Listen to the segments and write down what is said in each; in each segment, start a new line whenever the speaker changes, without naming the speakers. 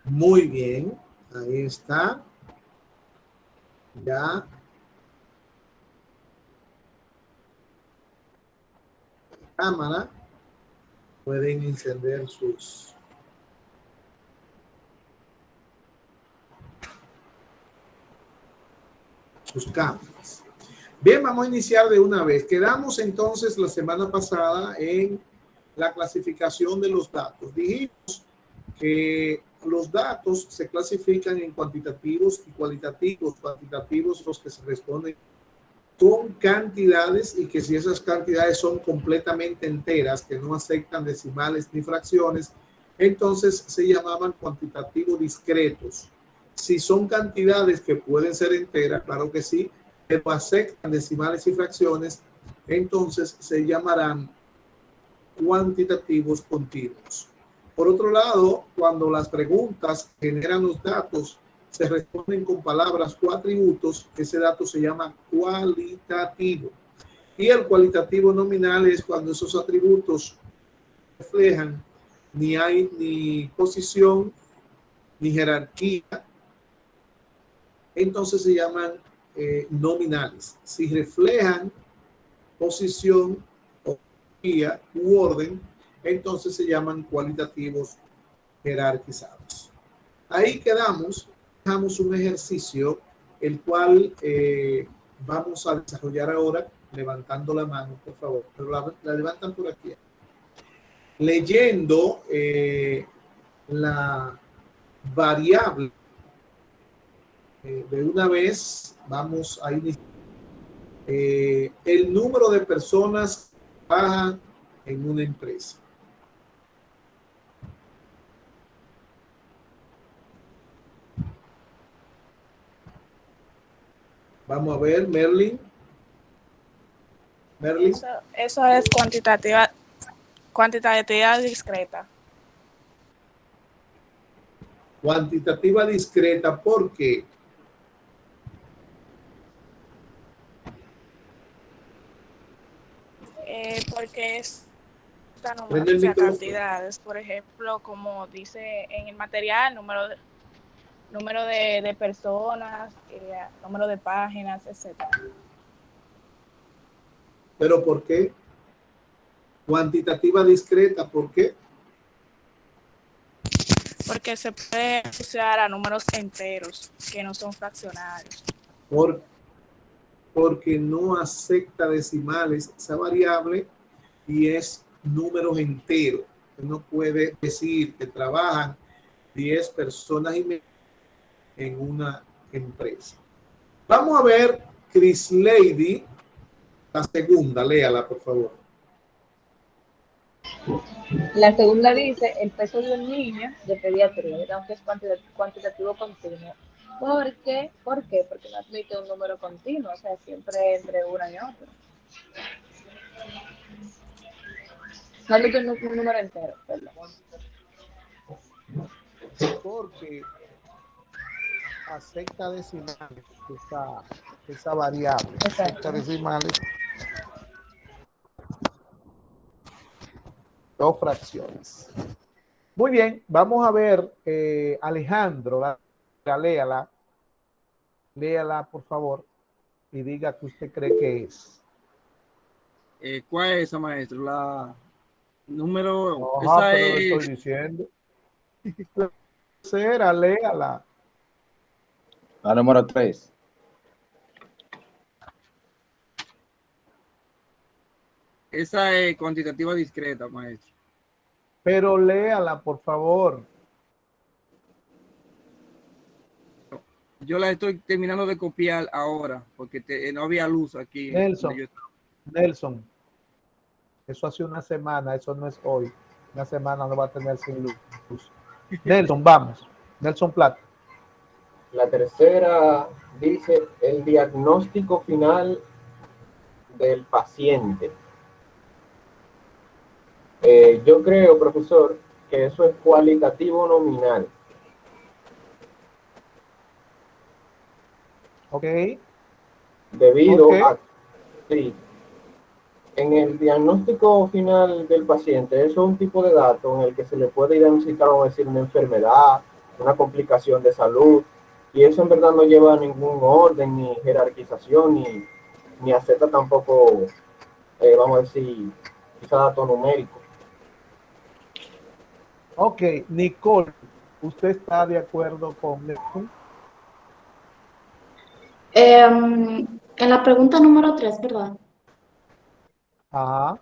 Muy bien, ahí está. Ya. Cámara. Pueden encender sus cámaras. Bien, vamos a iniciar de una vez. Quedamos entonces la semana pasada en la clasificación de los datos. Dijimos que los datos se clasifican en cuantitativos y cualitativos. Cuantitativos los que se responden son cantidades y que si esas cantidades son completamente enteras, que no aceptan decimales ni fracciones, entonces se llamaban cuantitativos discretos. Si son cantidades que pueden ser enteras, claro que sí, pero aceptan decimales y fracciones, entonces se llamarán cuantitativos continuos. Por otro lado, cuando las preguntas generan los datos se responden con palabras o atributos, ese dato se llama cualitativo. Y el cualitativo nominal es cuando esos atributos reflejan ni hay ni posición ni jerarquía, entonces se llaman nominales. Si reflejan posición o jerarquía u orden, entonces se llaman cualitativos jerarquizados. Ahí quedamos, dejamos un ejercicio, el cual vamos a desarrollar ahora, levantando la mano, por favor, pero la levantan por aquí. Leyendo la variable de una vez, vamos a iniciar. El número de personas que trabajan en una empresa. Vamos a ver, Merlin.
Eso es cuantitativa discreta.
Cuantitativa discreta, ¿por qué?
Porque es
Prende el micrófono.
cantidades, por ejemplo, como dice en el material, número de personas, número de páginas, etcétera.
¿Pero por qué? Cuantitativa discreta, ¿por qué?
Porque se puede asociar a números enteros, que no son fraccionarios.
Porque no acepta decimales esa variable y es números enteros. No puede decir que trabajan 10 personas y media en una empresa. Vamos a ver, Chris Lady, la segunda, léala, por favor.
La segunda dice, el peso de un niño de pediatría, aunque es cuantitativo continuo. ¿Por qué? Porque no admite un número continuo, o sea, siempre entre una y otra. No admite un número entero, perdón.
Porque acepta decimales esa variable. Acepta decimales o fracciones. Muy bien, vamos a ver, Alejandro, léala, por favor, y diga que usted cree que es.
¿Cuál es esa, maestro? La número...
Ajá,
esa
pero
es...
lo estoy diciendo. Será, léala.
La número 3.
Esa es cuantitativa discreta, maestro.
Pero léala, por favor.
Yo la estoy terminando de copiar ahora, porque no había luz aquí.
Nelson, eso hace una semana, eso no es hoy. Una semana no va a tener sin luz. Nelson, vamos. Nelson Plata.
La tercera dice el diagnóstico final del paciente. Yo creo, profesor, que eso es cualitativo nominal.
Ok.
Debido a... Sí, en el diagnóstico final del paciente, eso es un tipo de dato en el que se le puede identificar, vamos a decir, una enfermedad una complicación de salud, y eso en verdad no lleva a ningún orden, ni jerarquización, ni acepta tampoco, vamos a decir, quizá dato numérico.
Ok, Nicole, ¿usted está de acuerdo con Nelson?
En la pregunta número 3, ¿verdad?
Ajá.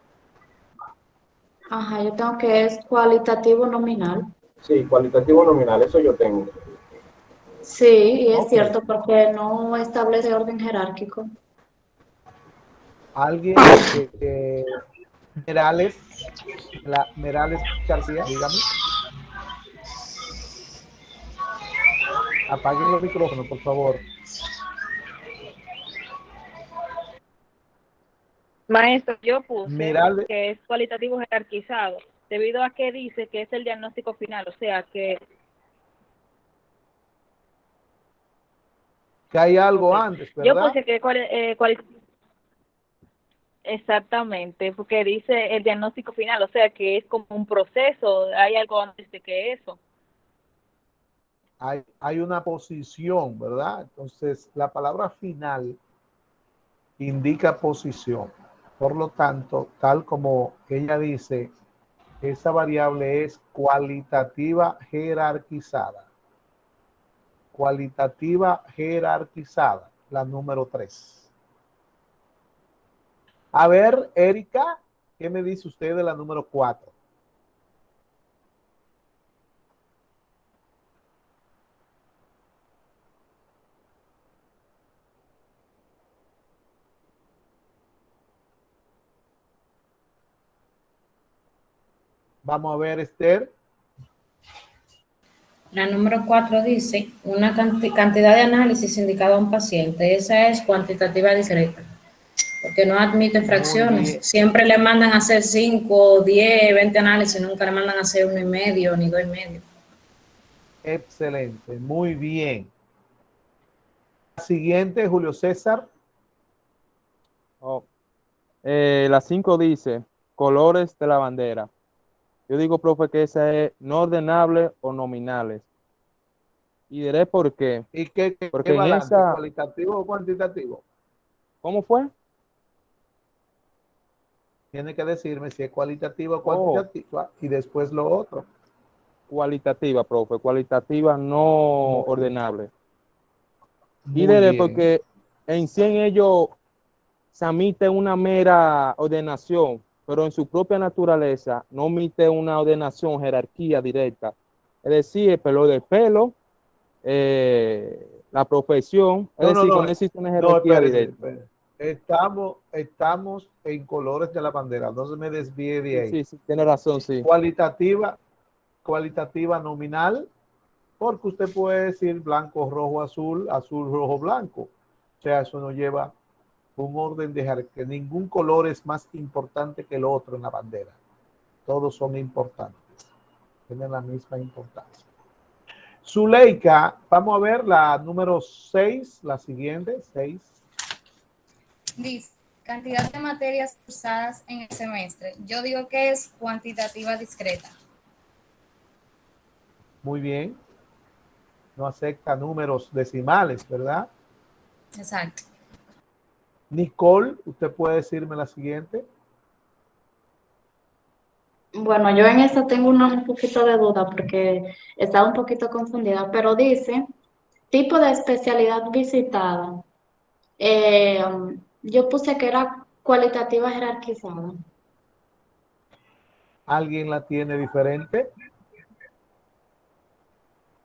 Ajá, yo tengo que es cualitativo nominal.
Sí, cualitativo nominal, eso yo tengo.
Sí, y es
Ok.
cierto porque no establece orden jerárquico.
Alguien Merales García, dígame. Apaguen los micrófonos, por favor.
Maestro, yo puse
Merales,
que es cualitativo jerarquizado, debido a que dice que es el diagnóstico final, o sea que...
que hay algo
Ok.
antes,
Yo
¿verdad?
puse que exactamente, porque dice el diagnóstico final, o sea que es como un proceso, hay algo antes de que eso.
Hay una posición, ¿verdad? Entonces, la palabra final indica posición. Por lo tanto, tal como ella dice, esa variable es cualitativa jerarquizada. Cualitativa jerarquizada, la número 3. A ver, Erika, ¿qué me dice usted de la número 4? Vamos a ver, Esther.
La número 4 dice una cantidad de análisis indicado a un paciente. Esa es cuantitativa discreta, porque no admite
Muy
fracciones.
bien.
Siempre le mandan a hacer 5, 10, 20 análisis, nunca le mandan a hacer 1,5 ni 2,5.
Excelente, muy bien. La siguiente, Julio César.
Oh, la 5 dice colores de la bandera. Yo digo, profe, que esa es no ordenable o nominales. Y diré por qué.
¿Y qué
Porque en
balance?
esa,
¿Cualitativo o cuantitativo?
¿cómo fue?
Tiene que decirme si es cualitativo o
Oh,
cuantitativa y después lo otro.
cualitativa, profe, cualitativa no
Muy bien.
ordenable. Y
Muy
diré
bien.
porque en sí en ellos se admite una mera ordenación, pero en su propia naturaleza no omite una ordenación, jerarquía directa. Es decir, el pelo del pelo, la profesión, es
No, no,
decir, que
no.
no existe una
No,
jerarquía
espérese,
directa.
espérese. Estamos en colores de la bandera. No se me desvíe de
Sí,
ahí.
sí, sí, tiene razón, sí.
Cualitativa nominal, porque usted puede decir blanco, rojo, azul, azul, rojo, blanco. O sea, eso no lleva un orden de jerarquía. Ningún color es más importante que el otro en la bandera. Todos son importantes. Tienen la misma importancia. Zuleika, vamos a ver la número 6, la siguiente, 6.
Dice, cantidad de materias cursadas en el semestre. Yo digo que es cuantitativa discreta.
Muy bien. No acepta números decimales, ¿verdad?
Exacto.
Nicole, ¿usted puede decirme la siguiente?
Bueno, yo en esta tengo un poquito de duda porque estaba un poquito confundida, pero dice tipo de especialidad visitada. Eh, yo puse que era cualitativa jerarquizada.
¿Alguien la tiene diferente?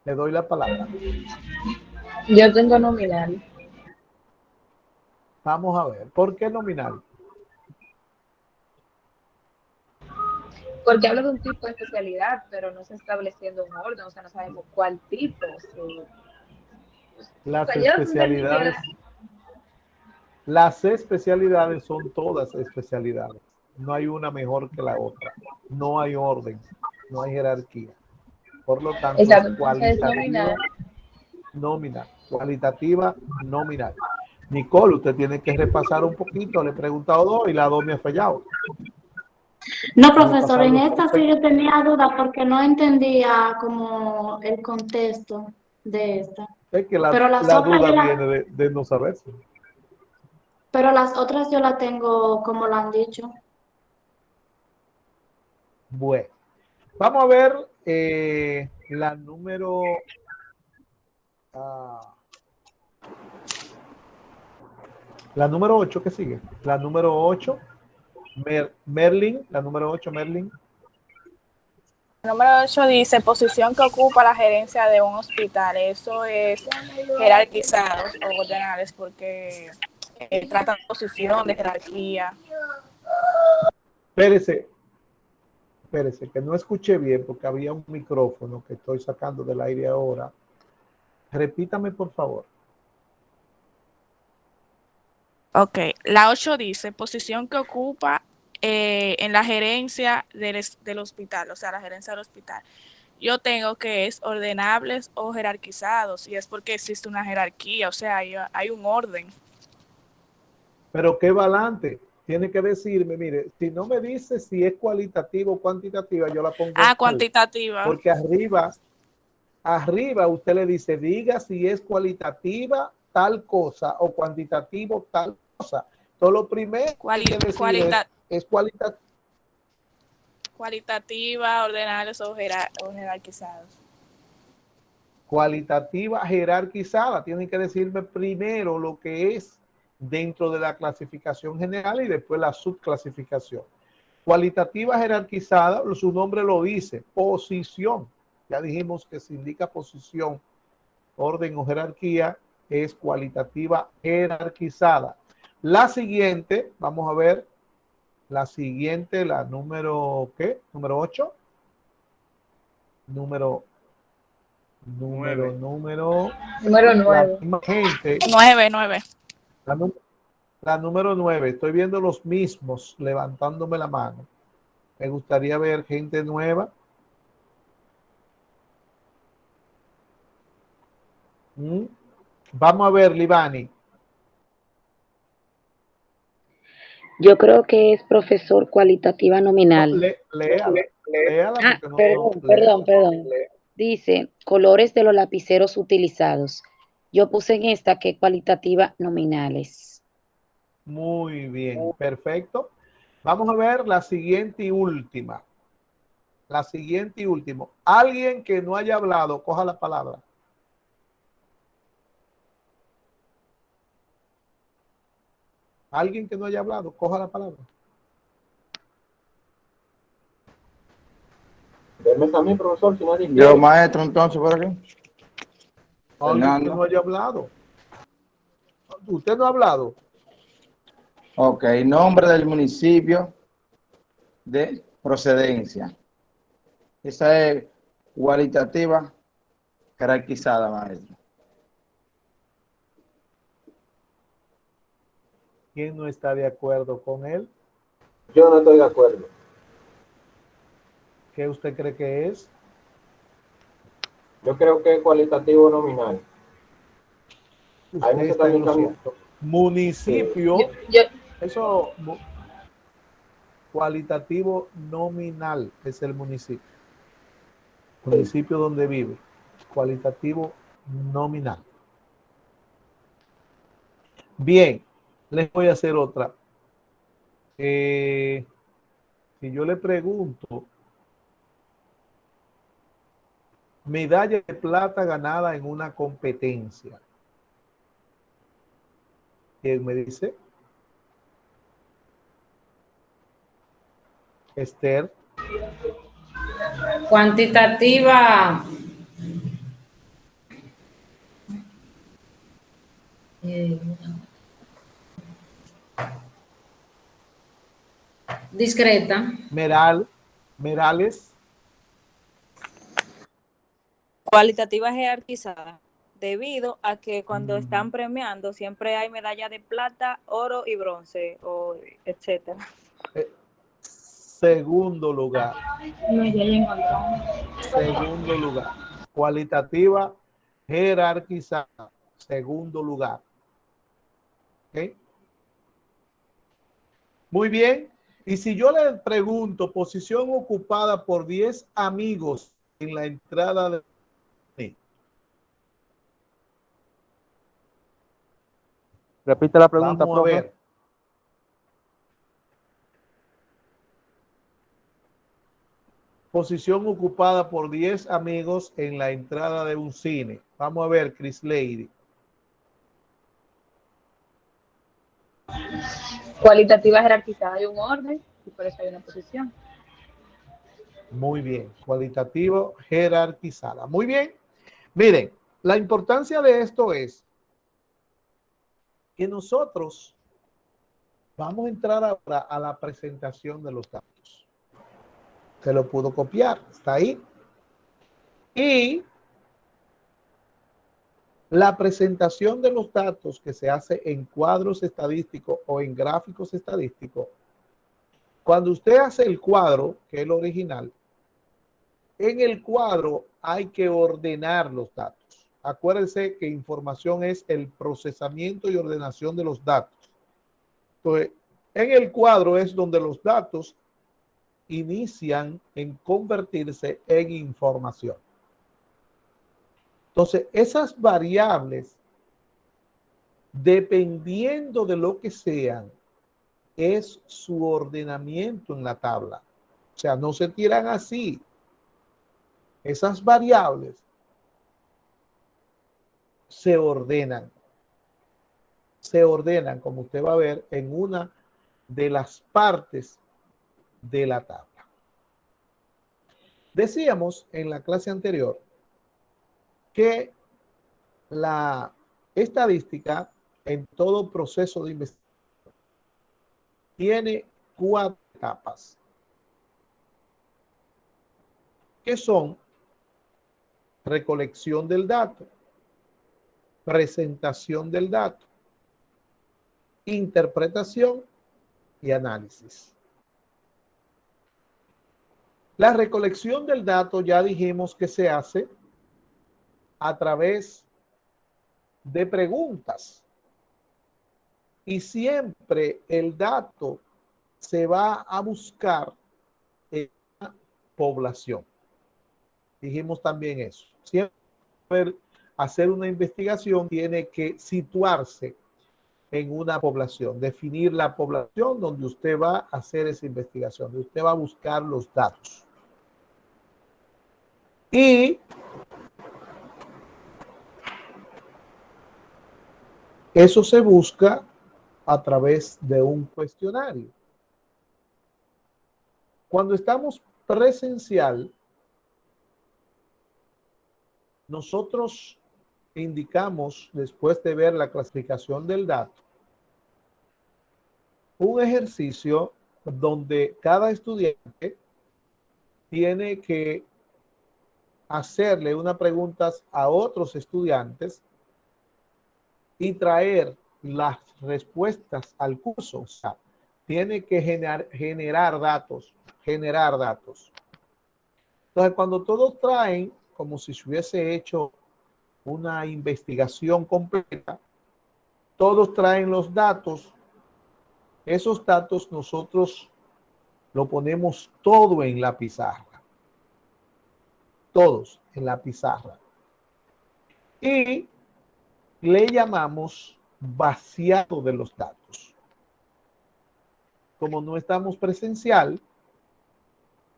Le doy la palabra.
Yo tengo nominal.
Vamos a ver. ¿Por qué nominal?
Porque habla de un tipo de especialidad, pero no se está estableciendo un orden, o sea, no sabemos cuál tipo. Sí. O
Las
sea, yo no entendí que era.
las especialidades son todas especialidades. No hay una mejor que la otra. No hay orden, no hay jerarquía. Por lo tanto, es
Exacto, entonces
cualitativa
nominal.
nominal. Cualitativa nominal. Nicole, usted tiene que repasar un poquito. Le he preguntado 2 y la 2 me ha fallado.
No,
año
profesor,
pasado
en
los
esta sí yo tenía duda porque no entendía como el contexto de esta.
es que
Pero las
la
otras
duda
yo
viene
la,
de no saberse.
pero las otras yo la tengo como lo han dicho.
Bueno, vamos a ver la la número 8 que sigue. La número 8, Merlin, la número 8, Merlin.
El número 8 dice posición que ocupa la gerencia de un hospital. Eso es jerarquizados o ordenales porque tratan de posición, de jerarquía.
Espérese, espérese, que no escuché bien porque había un micrófono que estoy sacando del aire ahora. Repítame, por favor.
Ok, la 8 dice posición que ocupa en la gerencia del hospital, o sea, la gerencia del hospital. Yo tengo que es ordenables o jerarquizados, y es porque existe una jerarquía, o sea, hay un orden.
Pero qué balance. Tiene que decirme, mire, si no me dice si es cualitativa o cuantitativa, yo la pongo mal.
Cuantitativa.
Porque arriba usted le dice, diga si es cualitativa tal cosa o cuantitativo tal cosa. Todo lo primero que decir es cualitativa.
Cualitativa, ordenables o jerarquizados.
Cualitativa jerarquizada. Tienen que decirme primero lo que es dentro de la clasificación general y después la subclasificación. Cualitativa jerarquizada, su nombre lo dice, posición. Ya dijimos que se indica posición, orden o jerarquía, es cualitativa jerarquizada. La siguiente, vamos a ver, la siguiente, la número, ¿qué? Número 8. Número
9.
La gente.
9.
La número 9. Estoy viendo los mismos levantándome la mano. Me gustaría ver gente nueva. Vamos a ver, Libani.
Yo creo que es profesor cualitativa nominal.
Léala.
Perdón. Dice, colores de los lapiceros utilizados. Yo puse en esta que cualitativa nominales.
Muy bien, perfecto. Vamos a ver la siguiente y última. La siguiente y última. Alguien que no haya hablado, coja la palabra. Alguien que no haya hablado, coja la palabra.
Deme a mí, profesor, si nadie quiere.
Yo, maestro, entonces, ¿por aquí?
Alguien que no haya hablado. ¿Usted no ha hablado?
Ok, nombre del municipio de procedencia. Esa es cualitativa jerarquizada, maestro.
¿Quién no está de acuerdo con él?
Yo no estoy de acuerdo.
¿Qué usted cree que es?
Yo creo que es cualitativo nominal.
Usted está en lo cierto. Municipio. Eso, cualitativo nominal es el municipio. Municipio donde vive. Cualitativo nominal. Bien, les voy a hacer otra. Si yo le pregunto, medalla de plata ganada en una competencia. ¿Quién me dice? Esther.
Cuantitativa. Discreta.
Merales.
Cualitativa jerarquizada, debido a que cuando están premiando siempre hay medalla de plata, oro y bronce, etcétera.
Segundo lugar. Segundo lugar. Cualitativa jerarquizada. Segundo lugar. ¿Okay? Muy bien. Y si yo le pregunto posición ocupada por 10 amigos en la entrada de...
Repite la pregunta,
Vamos a
profe.
ver. Posición ocupada por 10 amigos en la entrada de un cine. Vamos a ver, Chris Lady.
Cualitativa jerarquizada hay un orden y por eso hay una posición.
Muy bien. Cualitativo jerarquizada. Muy bien. Miren, la importancia de esto es que nosotros vamos a entrar ahora a la presentación de los datos. Se lo pudo copiar, está ahí. Y la presentación de los datos que se hace en cuadros estadísticos o en gráficos estadísticos, cuando usted hace el cuadro, que es el original, en el cuadro hay que ordenar los datos. Acuérdense que información es el procesamiento y ordenación de los datos. Entonces, en el cuadro es donde los datos inician en convertirse en información. Entonces, esas variables, dependiendo de lo que sean, es su ordenamiento en la tabla. O sea, no se tiran así. Esas variables se ordenan. Se ordenan, como usted va a ver, en una de las partes de la tabla. Decíamos en la clase anterior que la estadística en todo proceso de investigación tiene 4 etapas, que son recolección del dato, presentación del dato, interpretación y análisis. La recolección del dato ya dijimos que se hace a través de preguntas. Y siempre el dato se va a buscar en la población. Dijimos también eso. Siempre hacer una investigación tiene que situarse en una población, definir la población donde usted va a hacer esa investigación, donde usted va a buscar los datos. Y eso se busca a través de un cuestionario. Cuando estamos presencial, nosotros indicamos, después de ver la clasificación del dato, un ejercicio donde cada estudiante tiene que hacerle unas preguntas a otros estudiantes y traer las respuestas al curso. O sea, tiene que generar datos. Entonces, cuando todos traen, como si se hubiese hecho una investigación completa, todos traen los datos. Esos datos nosotros lo ponemos todo en la pizarra. Todos en la pizarra. Y le llamamos vaciado de los datos. Como no estamos presencial,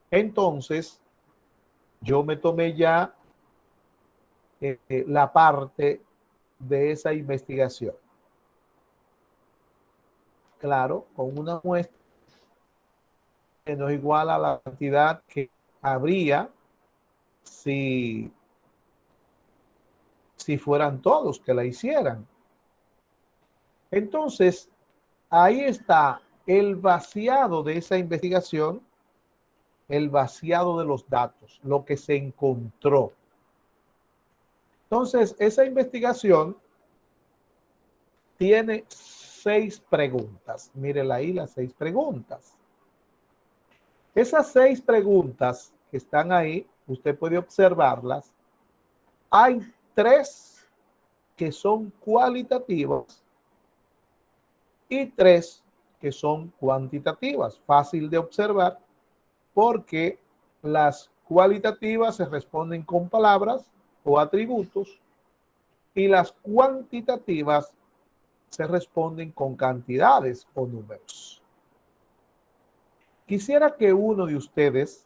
entonces yo me tomé ya la parte de esa investigación. Claro, con una muestra que no es igual a la cantidad que habría si fueran todos que la hicieran. Entonces, ahí está el vaciado de esa investigación, el vaciado de los datos, lo que se encontró. Entonces, esa investigación tiene 6 preguntas. Mírenla ahí, las 6 preguntas. Esas 6 preguntas que están ahí, usted puede observarlas. Hay 3 que son cualitativas y 3 que son cuantitativas. Fácil de observar porque las cualitativas se responden con palabras o atributos y las cuantitativas se responden con cantidades o números. Quisiera que uno de ustedes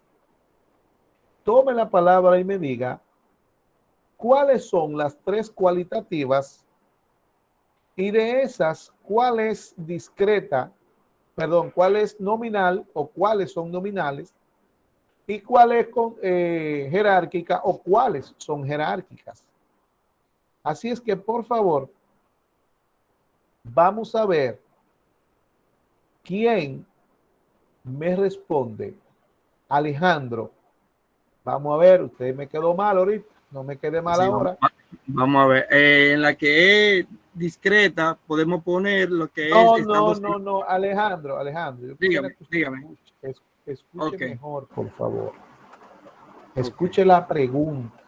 tome la palabra y me diga cuáles son las tres cualitativas y de esas, cuál es discreta, perdón, cuál es nominal o cuáles son nominales y cuál es jerárquica o cuáles son jerárquicas. Así es que, por favor, vamos a ver quién me responde. Alejandro, vamos a ver, usted me quedó mal ahorita, no me quede mal
Sí,
ahora.
Vamos a ver, en la que es discreta podemos poner lo que
No, Alejandro, yo quisiera que usted
dígame.
escuche mejor, por favor. Escuche la pregunta.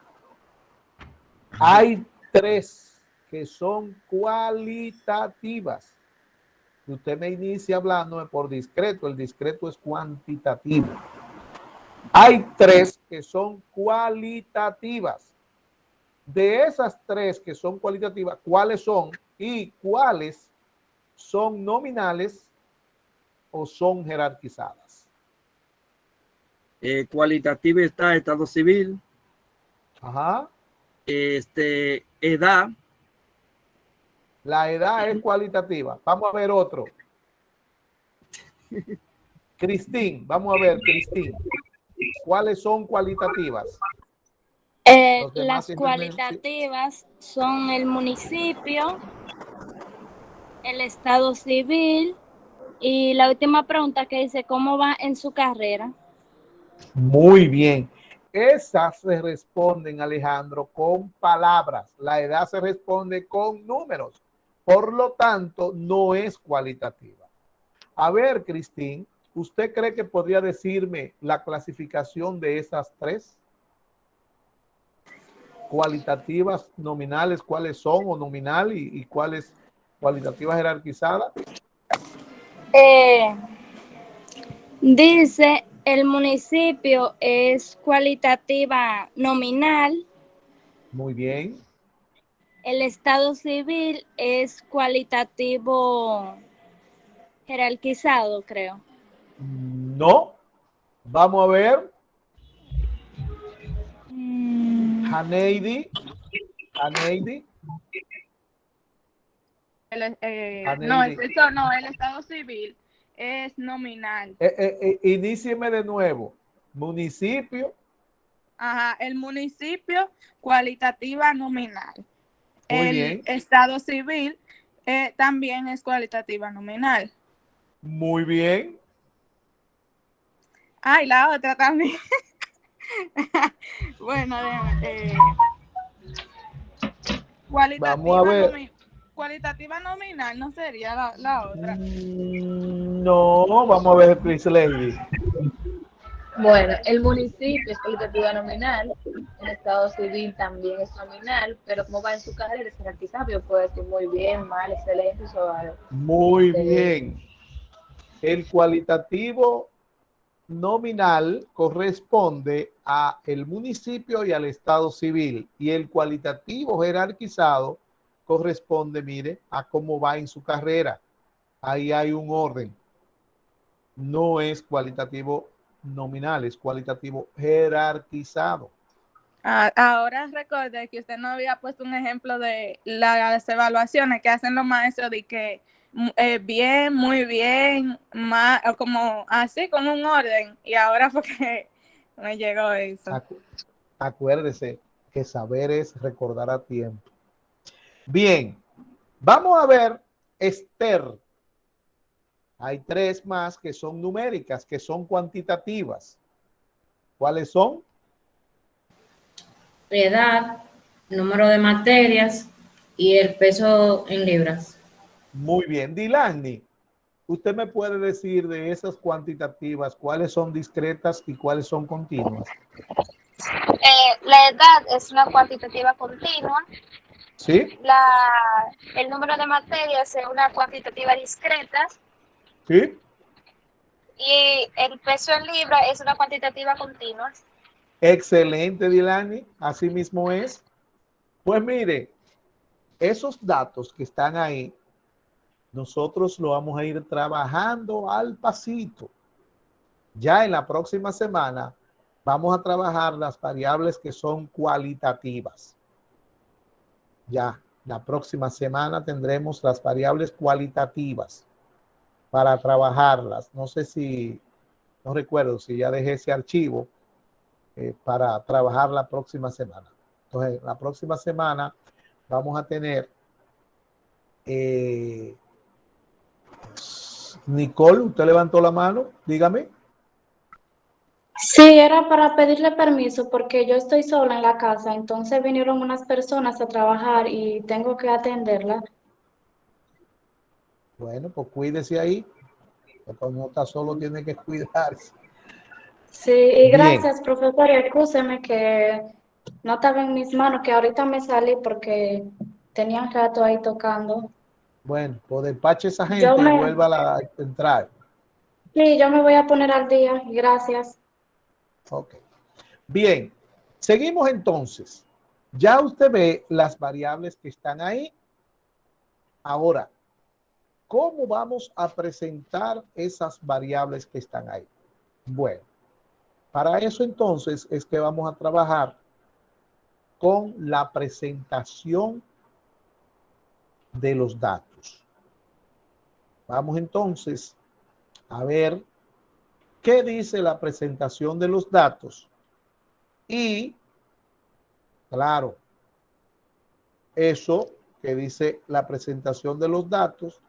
Hay tres que son cualitativas. Usted me inicia hablándome por discreto, el discreto es cuantitativo. Hay tres que son cualitativas. De esas tres que son cualitativas, ¿cuáles son y cuáles son nominales o son jerarquizadas?
Cualitativa está estado civil.
Ajá.
Edad.
La edad es cualitativa. Vamos a ver otro. Cristín, vamos a ver, Cristín. ¿Cuáles son cualitativas?
Las cualitativas son el municipio, el estado civil y la última pregunta que dice, ¿cómo va en su carrera?
Muy bien. Esas se responden, Alejandro, con palabras. La edad se responde con números. Por lo tanto, no es cualitativa. A ver, Cristín, ¿usted cree que podría decirme la clasificación de esas tres? Cualitativas, nominales, ¿cuáles son? O nominal y cuáles cualitativas jerarquizadas.
Dice, el municipio es cualitativa nominal.
Muy bien.
El estado civil es cualitativo jerarquizado, creo.
No. Vamos a ver. Haneidi.
No, eso no, el estado civil es nominal.
Inícieme de nuevo. Municipio.
Ajá, el municipio, cualitativa nominal.
Muy
el
bien.
estado civil también es cualitativa nominal.
Muy bien.
Ah, y la otra también. Bueno,
vamos a ver.
Cualitativa nominal no sería la otra.
No, vamos a ver, please, lady.
Bueno, el municipio es cualitativa nominal, el estado civil también es nominal, pero como va en su carrera es jerarquizado, puede decir muy bien, mal, excelente, suave.
Muy bien. El cualitativo nominal corresponde a el municipio y al estado civil, y el cualitativo jerarquizado corresponde, mire, a cómo va en su carrera. Ahí hay un orden. No es cualitativo nominal, es cualitativo jerarquizado.
Ahora recordé que usted no había puesto un ejemplo de las evaluaciones que hacen los maestros de que bien, muy bien, más, como así, como un orden. Y ahora fue que me llegó eso.
Acuérdese que saber es recordar a tiempo. Bien, vamos a ver Esther. Hay tres más que son numéricas, que son cuantitativas. ¿Cuáles son?
Edad, número de materias y el peso en libras.
Muy bien. Dilani, ¿usted me puede decir de esas cuantitativas cuáles son discretas y cuáles son continuas?
La edad es una cuantitativa continua.
¿Sí?
El número de materias es una cuantitativa discreta.
¿Sí?
Y el peso en libra es una cuantitativa continua.
Excelente, Dilani. Así mismo es. Pues mire, esos datos que están ahí, nosotros lo vamos a ir trabajando al pasito. Ya en la próxima semana vamos a trabajar las variables que son cualitativas. Ya, la próxima semana tendremos las variables cualitativas para trabajarlas. No sé si, no recuerdo si ya dejé ese archivo para trabajar la próxima semana. Entonces, la próxima semana vamos a tener Nicole, usted levantó la mano, dígame.
Sí, era para pedirle permiso porque yo estoy sola en la casa, entonces vinieron unas personas a trabajar y tengo que atenderla.
Bueno, pues cuídese ahí, porque cuando uno está solo tiene que cuidarse.
Sí, y
Bien,
gracias, profesor, y excúseme que no estaba en mis manos, que ahorita me salí porque tenía un rato ahí tocando.
bueno, pues despache esa
Yo
gente y
me,
vuelva a entrar.
sí, yo me voy a poner al día, gracias.
Ok. Bien, seguimos entonces. Ya usted ve las variables que están ahí. Ahora, ¿cómo vamos a presentar esas variables que están ahí? Bueno, para eso entonces es que vamos a trabajar con la presentación de los datos. Vamos entonces a ver qué dice la presentación de los datos. Y, claro, eso que dice la presentación de los datos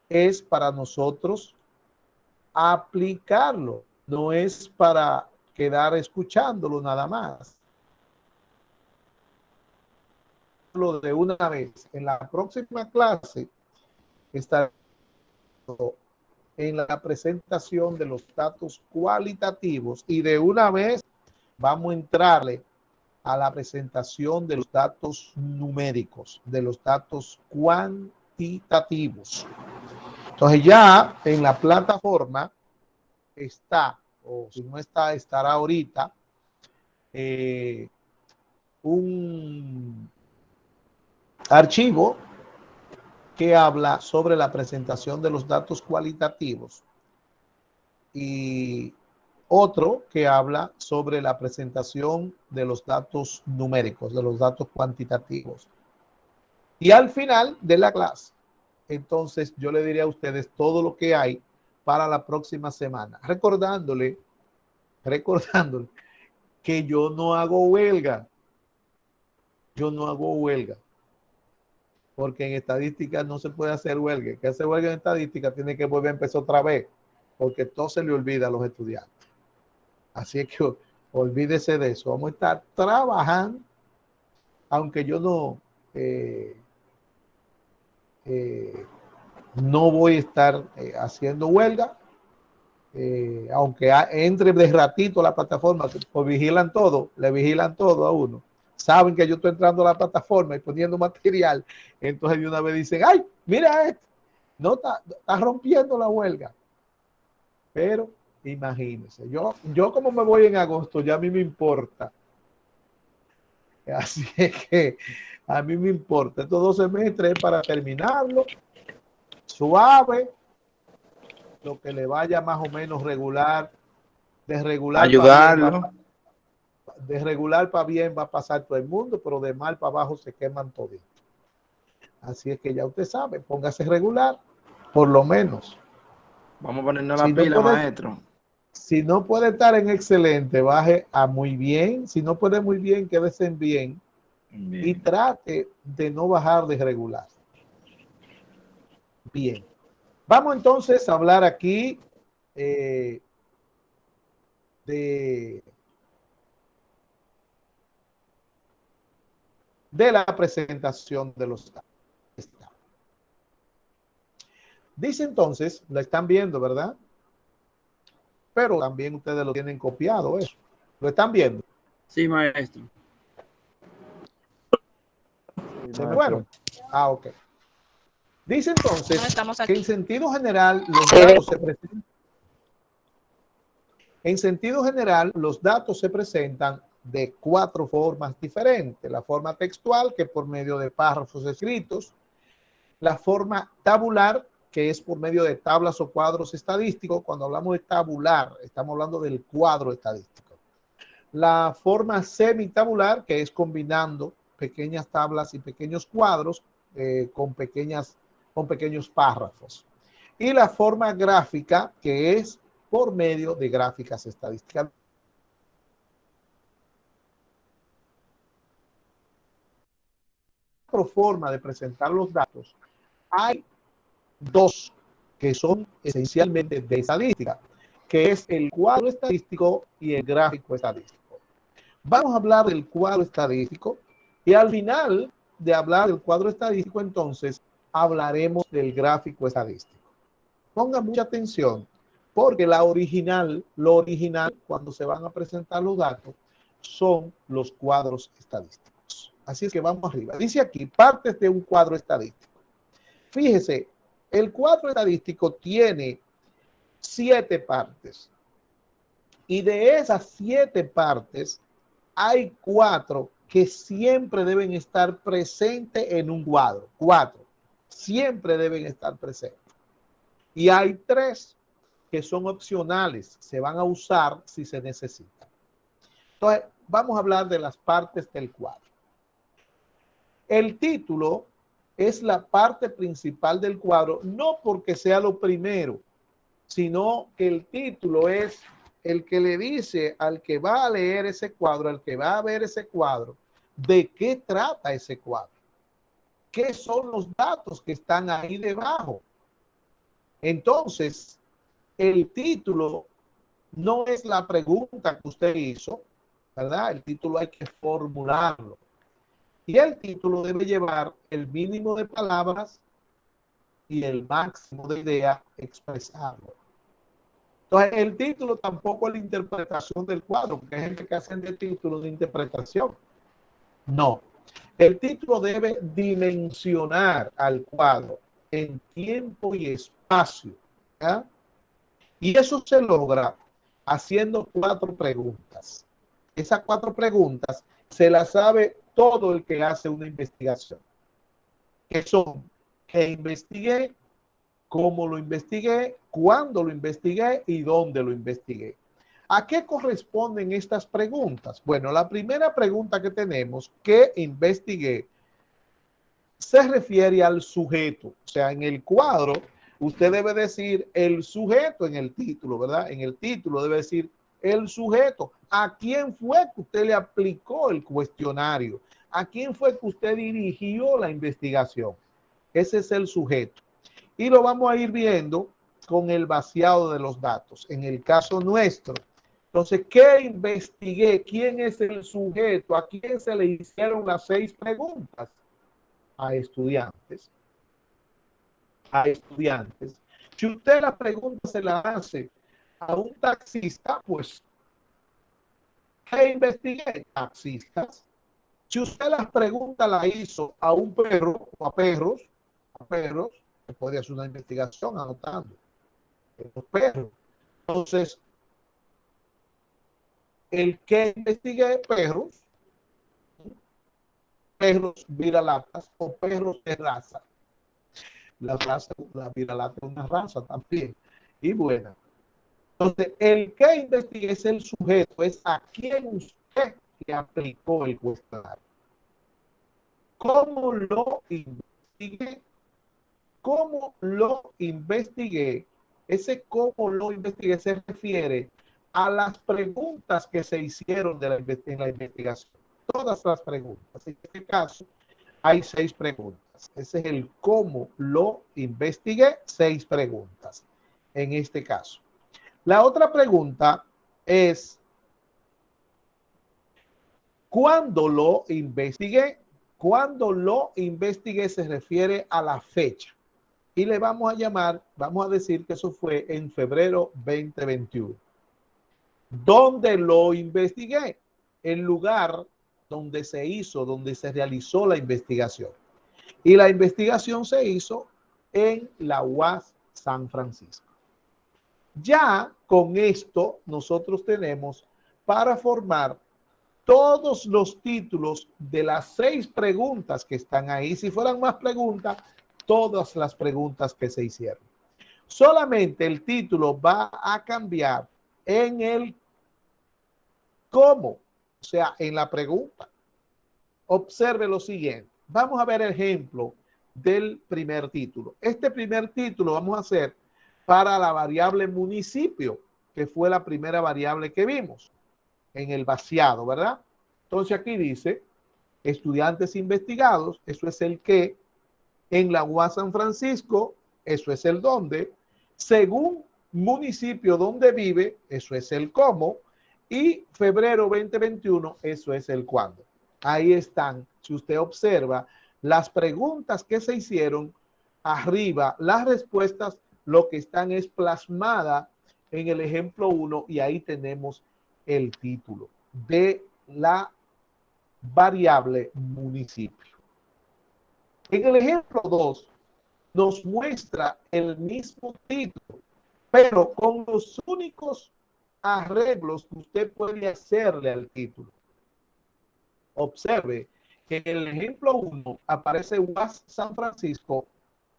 es para nosotros aplicarlo, no es para quedar escuchándolo nada más. Lo de una vez. En la próxima clase estará en la presentación de los datos cualitativos y de una vez vamos a entrarle a la presentación de los datos numéricos, de los datos cuantitativos. Entonces ya en la plataforma está, o si no está, estará ahorita un archivo que habla sobre la presentación de los datos cualitativos y otro que habla sobre la presentación de los datos numéricos, de los datos cuantitativos. Y al final de la clase, entonces yo le diré a ustedes todo lo que hay para la próxima semana, recordándole que yo no hago huelga. Yo no hago huelga. Porque en estadística no se puede hacer huelga. Que hace huelga en estadística tiene que volver a empezar otra vez, porque todo se le olvida a los estudiantes. Así es que olvídese de eso. Vamos a estar trabajando, aunque yo no voy a estar haciendo huelga, aunque entre de ratito a la plataforma, pues vigilan todo, le vigilan todo a uno. Saben que yo estoy entrando a la plataforma y poniendo material, entonces de una vez dicen, ay, mira esto, no está rompiendo la huelga. Pero imagínense, yo como me voy en agosto, ya a mí me importa. Así es que a mí me importa. Estos 2 semestres para terminarlo, suave, lo que le vaya más o menos regular, de regular
ayudarlo.
De regular para bien va a pasar todo el mundo, pero de mal para abajo se queman toditos. Así es que ya usted sabe, póngase regular, por lo menos.
Vamos a ponernos la pila, maestro.
Si no puede estar en excelente, baje a muy bien. Si no puede muy bien, quédese en bien. Y trate de no bajar de regular. Bien. Vamos entonces a hablar aquí de la presentación de los datos. Dice entonces, la están viendo, ¿verdad? Pero también ustedes lo tienen copiado, eso. ¿Lo están viendo?
Sí, maestro.
¿Se fueron? Ah, ok. Dice entonces
No estamos
que
aquí.
en sentido general los datos se presentan. En sentido general, los datos se presentan de 4 formas diferentes. La forma textual, que es por medio de párrafos escritos. La forma tabular, que es por medio de tablas o cuadros estadísticos. Cuando hablamos de tabular, estamos hablando del cuadro estadístico. La forma semitabular, que es combinando pequeñas tablas y pequeños cuadros con pequeños párrafos. Y la forma gráfica, que es por medio de gráficas estadísticas. Por forma de presentar los datos, hay 2 que son esencialmente de estadística, que es el cuadro estadístico y el gráfico estadístico. Vamos a hablar del cuadro estadístico y al final de hablar del cuadro estadístico, entonces hablaremos del gráfico estadístico. Ponga mucha atención, porque lo original, cuando se van a presentar los datos, son los cuadros estadísticos. Así es que vamos arriba. Dice aquí, partes de un cuadro estadístico. Fíjese, el cuadro estadístico tiene 7 partes. Y de esas 7 partes, hay 4 que siempre deben estar presentes en un cuadro. 4. Siempre deben estar presentes. Y hay 3 que son opcionales, se van a usar si se necesita. Entonces, vamos a hablar de las partes del cuadro. El título es la parte principal del cuadro, no porque sea lo primero, sino que el título es el que le dice al que va a leer ese cuadro, al que va a ver ese cuadro, de qué trata ese cuadro. ¿Qué son los datos que están ahí debajo? Entonces, el título no es la pregunta que usted hizo, ¿verdad? El título hay que formularlo. Y el título debe llevar el mínimo de palabras y el máximo de ideas expresarlo. Entonces, el título tampoco es la interpretación del cuadro, porque hay gente que hace de título de interpretación. No. El título debe dimensionar al cuadro en tiempo y espacio. ¿Ya? Y eso se logra haciendo 4 preguntas. Esas 4 preguntas se las sabe todo el que hace una investigación. Que son, ¿qué investigué? ¿Cómo lo investigué? ¿Cuándo lo investigué? ¿Y dónde lo investigué? ¿A qué corresponden estas preguntas? Bueno, la primera pregunta que tenemos, ¿qué investigué? Se refiere al sujeto. O sea, en el cuadro, usted debe decir el sujeto en el título, ¿verdad? En el título debe decir el sujeto. ¿A quién fue que usted le aplicó el cuestionario? ¿A quién fue que usted dirigió la investigación? Ese es el sujeto. Y lo vamos a ir viendo con el vaciado de los datos. En el caso nuestro, entonces, ¿qué investigué? ¿Quién es el sujeto? ¿A quién se le hicieron las 6 preguntas? A estudiantes. A estudiantes. Si usted la pregunta se la hace a un taxista, pues, ¿qué investigué? Taxistas. Si usted las preguntas la hizo a un perro o a perros, puede hacer una investigación anotando los perros. Entonces, el que investigue perros viralatas o perros de raza. La viralata es una raza también y buena. Entonces, el que investigue es el sujeto, es a quien usted le aplicó el cuestionario. ¿Cómo lo investigué? ¿Cómo lo investigué? Ese cómo lo investigué se refiere a las preguntas que se hicieron en la investigación. Todas las preguntas. En este caso, hay 6 preguntas. Ese es el cómo lo investigué, 6 preguntas en este caso. La otra pregunta es ¿cuándo lo investigué? Cuando lo investigué se refiere a la fecha. Y le vamos a decir que eso fue en febrero 2021. ¿Dónde lo investigué? El lugar donde se realizó la investigación. Y la investigación se hizo en la UAS San Francisco. Ya con esto nosotros tenemos para formar todos los títulos de las 6 preguntas que están ahí. Si fueran más preguntas, todas las preguntas que se hicieron. Solamente el título va a cambiar en el cómo, o sea, en la pregunta. Observe lo siguiente. Vamos a ver el ejemplo del primer título. Este primer título vamos a hacer para la variable municipio, que fue la primera variable que vimos en el vaciado, ¿verdad? Entonces aquí dice estudiantes investigados, eso es el qué, en la UAS San Francisco, eso es el dónde, según municipio donde vive, eso es el cómo, y febrero 2021, eso es el cuándo. Ahí están, si usted observa, las preguntas que se hicieron arriba, las respuestas, lo que están es plasmada en el ejemplo 1 y ahí tenemos el título de la variable municipio. En el ejemplo 2 nos muestra el mismo título, pero con los únicos arreglos que usted puede hacerle al título. Observe que en el ejemplo 1 aparece UAS San Francisco,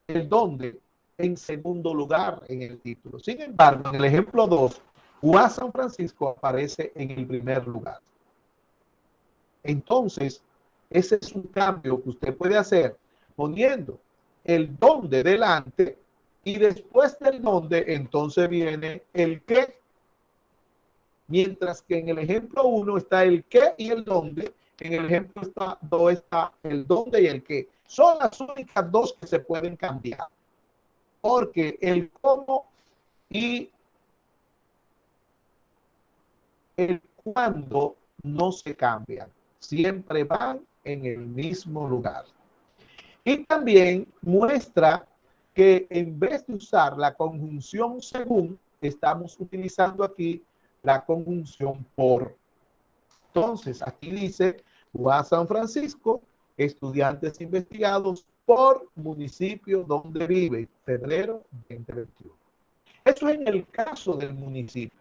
el donde en segundo lugar en el título. Sin embargo, en el ejemplo 2, UAS San Francisco aparece en el primer lugar. Entonces, ese es un cambio que usted puede hacer poniendo el dónde delante y después del dónde entonces viene el qué. Mientras que en el ejemplo 1 está el qué y el dónde, en el ejemplo 2 está el dónde y el qué. Son las únicas dos que se pueden cambiar. Porque el cómo y el cuándo no se cambian. Siempre van en el mismo lugar. Y también muestra que en vez de usar la conjunción según, estamos utilizando aquí la conjunción por. Entonces, aquí dice UAS San Francisco, estudiantes investigados por municipio donde vive, febrero 2021. Eso es en el caso del municipio.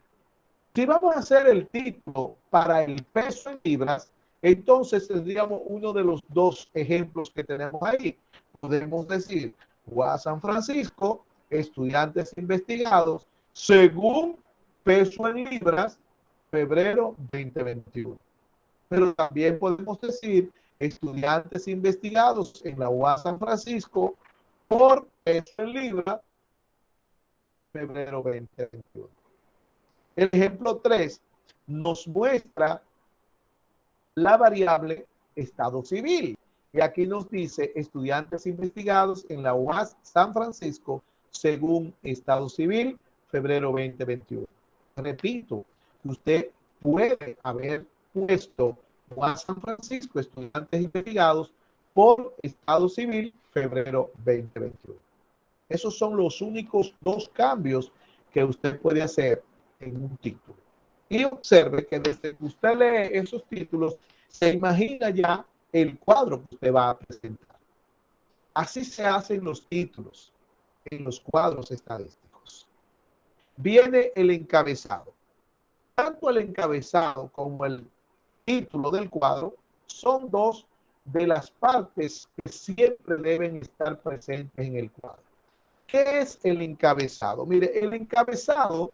Si vamos a hacer el título para el peso en libras, entonces tendríamos uno de los 2 ejemplos que tenemos ahí. Podemos decir UAS San Francisco, estudiantes investigados, según peso en libras, febrero 2021. Pero también podemos decir estudiantes investigados en la UAS San Francisco por peso en libras, febrero 2021. El ejemplo 3 nos muestra la variable estado civil. Y aquí nos dice estudiantes investigados en la UAS San Francisco según estado civil, febrero 2021. Repito, usted puede haber puesto UAS San Francisco, estudiantes investigados por estado civil, febrero 2021. Esos son los únicos 2 cambios que usted puede hacer en un título. Y observe que desde que usted lee esos títulos, se imagina ya el cuadro que usted va a presentar. Así se hacen los títulos en los cuadros estadísticos. Viene el encabezado. Tanto el encabezado como el título del cuadro son 2 de las partes que siempre deben estar presentes en el cuadro. ¿Qué es el encabezado? Mire, el encabezado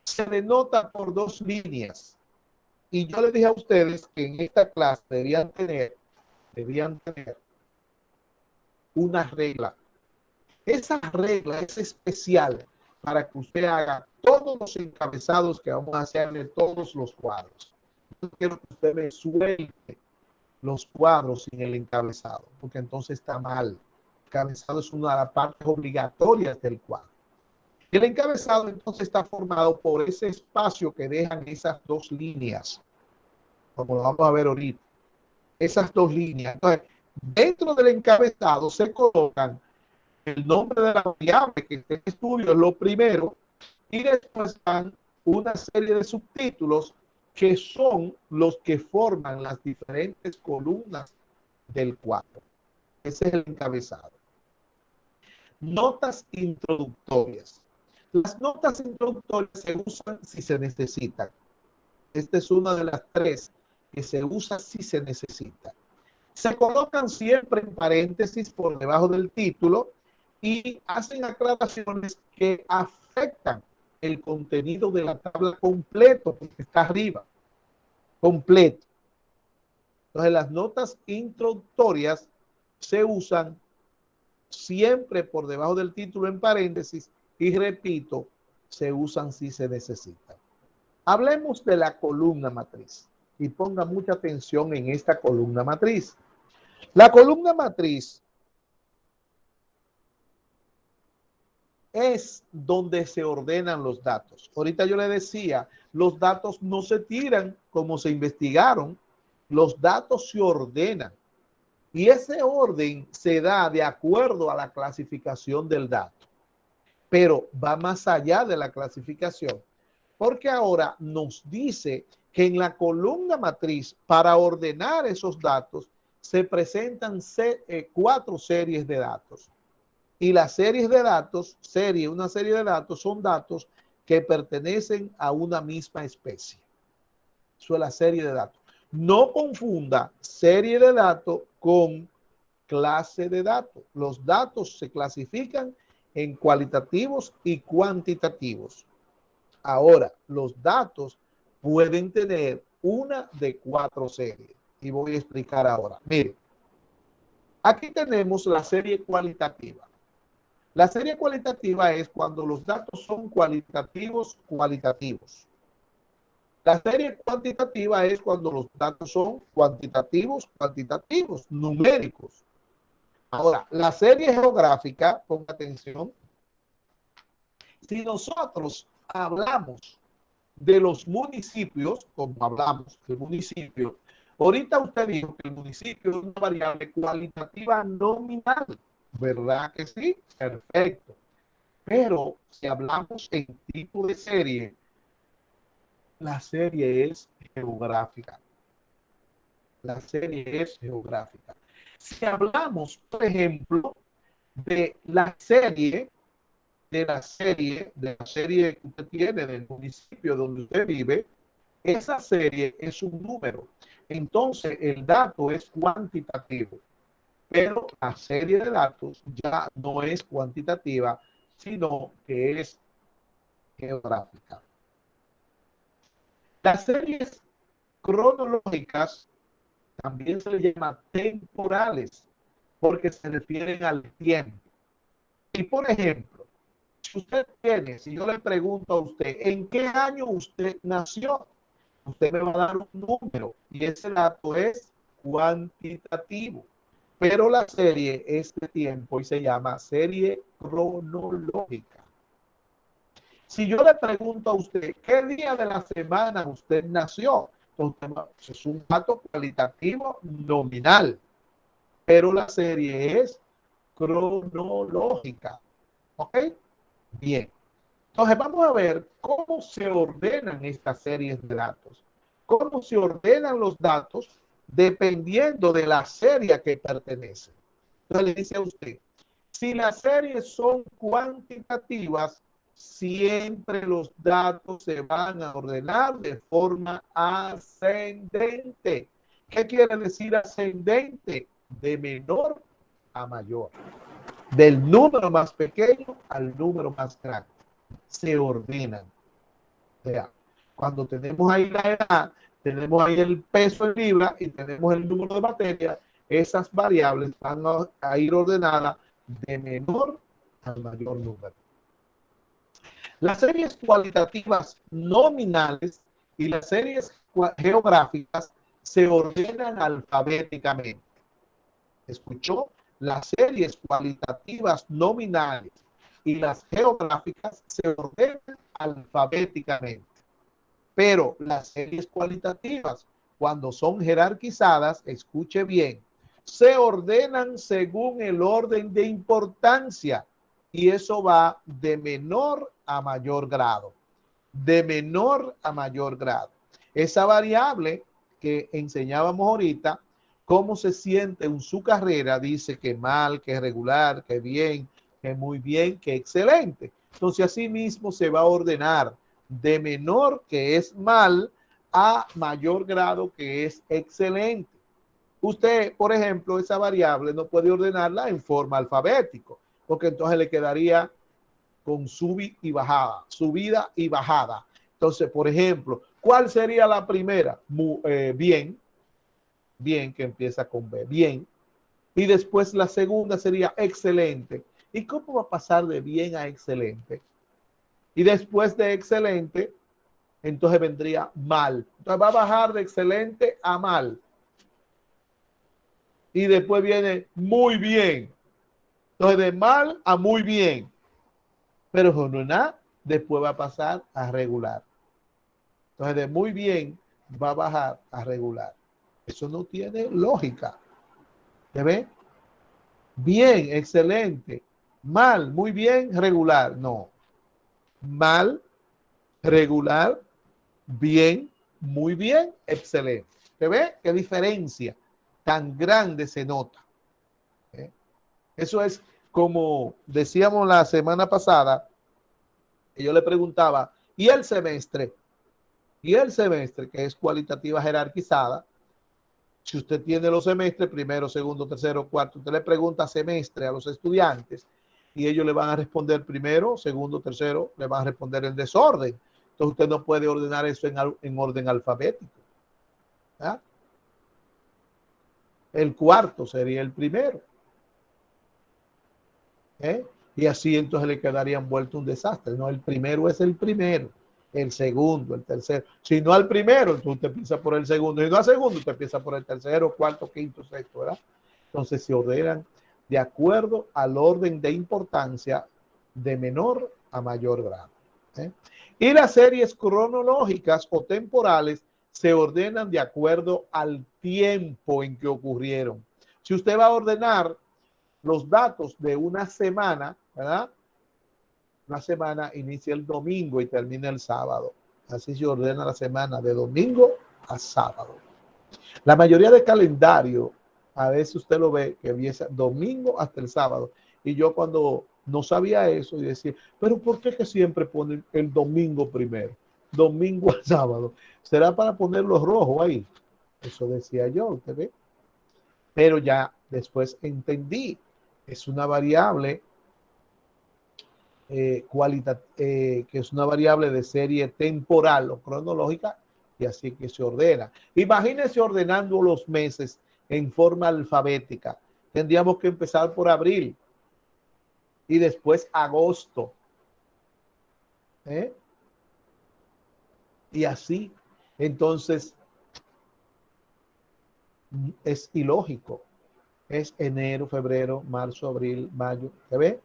se denota por 2 líneas. Y yo les dije a ustedes que en esta clase debían tener una regla. Esa regla es especial para que usted haga todos los encabezados que vamos a hacer de todos los cuadros. Yo quiero que usted me suelte los cuadros sin el encabezado, porque entonces está mal. El encabezado es una de las partes obligatorias del cuadro. El encabezado entonces está formado por ese espacio que dejan esas 2 líneas, como lo vamos a ver ahorita. Esas 2 líneas. Entonces, dentro del encabezado se colocan el nombre de la variable que está en estudio, es lo primero, y después están una serie de subtítulos que son los que forman las diferentes columnas del cuadro. Ese es el encabezado. Notas introductorias. Las notas introductorias se usan si se necesitan. Esta es una de las 3 que se usa si se necesita. Se colocan siempre en paréntesis por debajo del título y hacen aclaraciones que afectan el contenido de la tabla completo, porque está arriba, completo. Entonces, las notas introductorias se usan siempre por debajo del título en paréntesis y, repito, se usan si se necesitan. Hablemos de la columna matriz y ponga mucha atención en esta columna matriz. La columna matriz es donde se ordenan los datos. Ahorita yo le decía, los datos no se tiran como se investigaron, los datos se ordenan. Y ese orden se da de acuerdo a la clasificación del dato. Pero va más allá de la clasificación, porque ahora nos dice que en la columna matriz, para ordenar esos datos, se presentan 4 series de datos. Y las series de datos, una serie de datos, son datos que pertenecen a una misma especie. Eso es la serie de datos. No confunda serie de datos con clase de datos. Los datos se clasifican en cualitativos y cuantitativos. Ahora, los datos pueden tener una de 4 series. Y voy a explicar ahora. Miren, aquí tenemos la serie cualitativa. La serie cualitativa es cuando los datos son cualitativos. La serie cuantitativa es cuando los datos son cuantitativos, numéricos. Ahora, la serie geográfica, ponga atención, si nosotros hablamos de los municipios, como hablamos del municipio, ahorita usted dijo que el municipio es una variable cualitativa nominal, ¿verdad que sí? Perfecto. Pero si hablamos en tipo de serie, la serie es geográfica. La serie es geográfica. Si hablamos, por ejemplo, de la serie que usted tiene del municipio donde usted vive, esa serie es un número. Entonces, el dato es cuantitativo. Pero la serie de datos ya no es cuantitativa, sino que es geográfica. Las series cronológicas también se les llama temporales porque se refieren al tiempo. Y por ejemplo, si yo le pregunto a usted, ¿en qué año usted nació? Usted me va a dar un número y ese dato es cuantitativo. Pero la serie es de tiempo y se llama serie cronológica. Si yo le pregunto a usted, ¿qué día de la semana usted nació? Entonces, es un dato cualitativo nominal, pero la serie es cronológica. ¿Ok? Bien. Entonces, vamos a ver cómo se ordenan estas series de datos. Cómo se ordenan los datos dependiendo de la serie a que pertenece. Entonces, le dice a usted, si las series son cuantitativas, siempre los datos se van a ordenar de forma ascendente. ¿Qué quiere decir ascendente? De menor a mayor. Del número más pequeño al número más grande. Se ordenan. O sea, cuando tenemos ahí la edad, tenemos ahí el peso en libra y tenemos el número de materia, esas variables van a ir ordenadas de menor al mayor número. Las series cualitativas nominales y las series geográficas se ordenan alfabéticamente. ¿Escuchó? Las series cualitativas nominales y las geográficas se ordenan alfabéticamente. Pero las series cualitativas, cuando son jerarquizadas, escuche bien, se ordenan según el orden de importancia. Y eso va de menor a mayor grado. De menor a mayor grado. Esa variable que enseñábamos ahorita, cómo se siente en su carrera, dice que mal, que regular, que bien, que muy bien, que excelente. Entonces, así mismo se va a ordenar de menor, que es mal, a mayor grado, que es excelente. Usted, por ejemplo, esa variable no puede ordenarla en forma alfabética, porque entonces le quedaría con subida y bajada, subida y bajada. Entonces, por ejemplo, ¿cuál sería la primera? Bien, bien, que empieza con B, bien. Y después la segunda sería excelente. ¿Y cómo va a pasar de bien a excelente? Y después de excelente, entonces vendría mal. Entonces va a bajar de excelente a mal. Y después viene muy bien. Entonces de mal a muy bien. Pero no es nada. Después va a pasar a regular. Entonces de muy bien va a bajar a regular. Eso no tiene lógica. ¿Se ve? Bien, excelente. Mal, muy bien, regular. No. Mal, regular, bien, muy bien, excelente. ¿Se ve? ¿Qué diferencia tan grande se nota? Eso es como decíamos la semana pasada, que yo le preguntaba, ¿y el semestre? Y el semestre, que es cualitativa jerarquizada, si usted tiene los semestres, primero, segundo, tercero, cuarto, usted le pregunta semestre a los estudiantes y ellos le van a responder primero, segundo, tercero, le van a responder en desorden. Entonces usted no puede ordenar eso en orden alfabético. ¿Ah? El cuarto sería el primero. Y así entonces le quedaría envuelto un desastre. No, el primero es el primero, el segundo, el tercero. Si no al primero, entonces usted empieza por el segundo. Si no al segundo, usted empieza por el tercero, cuarto, quinto, sexto, ¿verdad? Entonces se ordenan de acuerdo al orden de importancia de menor a mayor grado. Y las series cronológicas o temporales se ordenan de acuerdo al tiempo en que ocurrieron. Si usted va a ordenar los datos de una semana, ¿verdad? Una semana inicia el domingo y termina el sábado. Así se ordena la semana de domingo a sábado. La mayoría de calendario, a veces usted lo ve que empieza domingo hasta el sábado. Y yo cuando no sabía eso, y decía, pero ¿por qué que siempre ponen el domingo primero? Domingo a sábado. ¿Será para ponerlo rojo ahí? Eso decía yo, ¿usted ve? Pero ya después entendí. Es una variable que es una variable de serie temporal o cronológica y así que se ordena. Imagínense ordenando los meses en forma alfabética. Tendríamos que empezar por abril y después agosto. Y así. Entonces, es ilógico. Es enero, febrero, marzo, abril, mayo. ¿Se ve?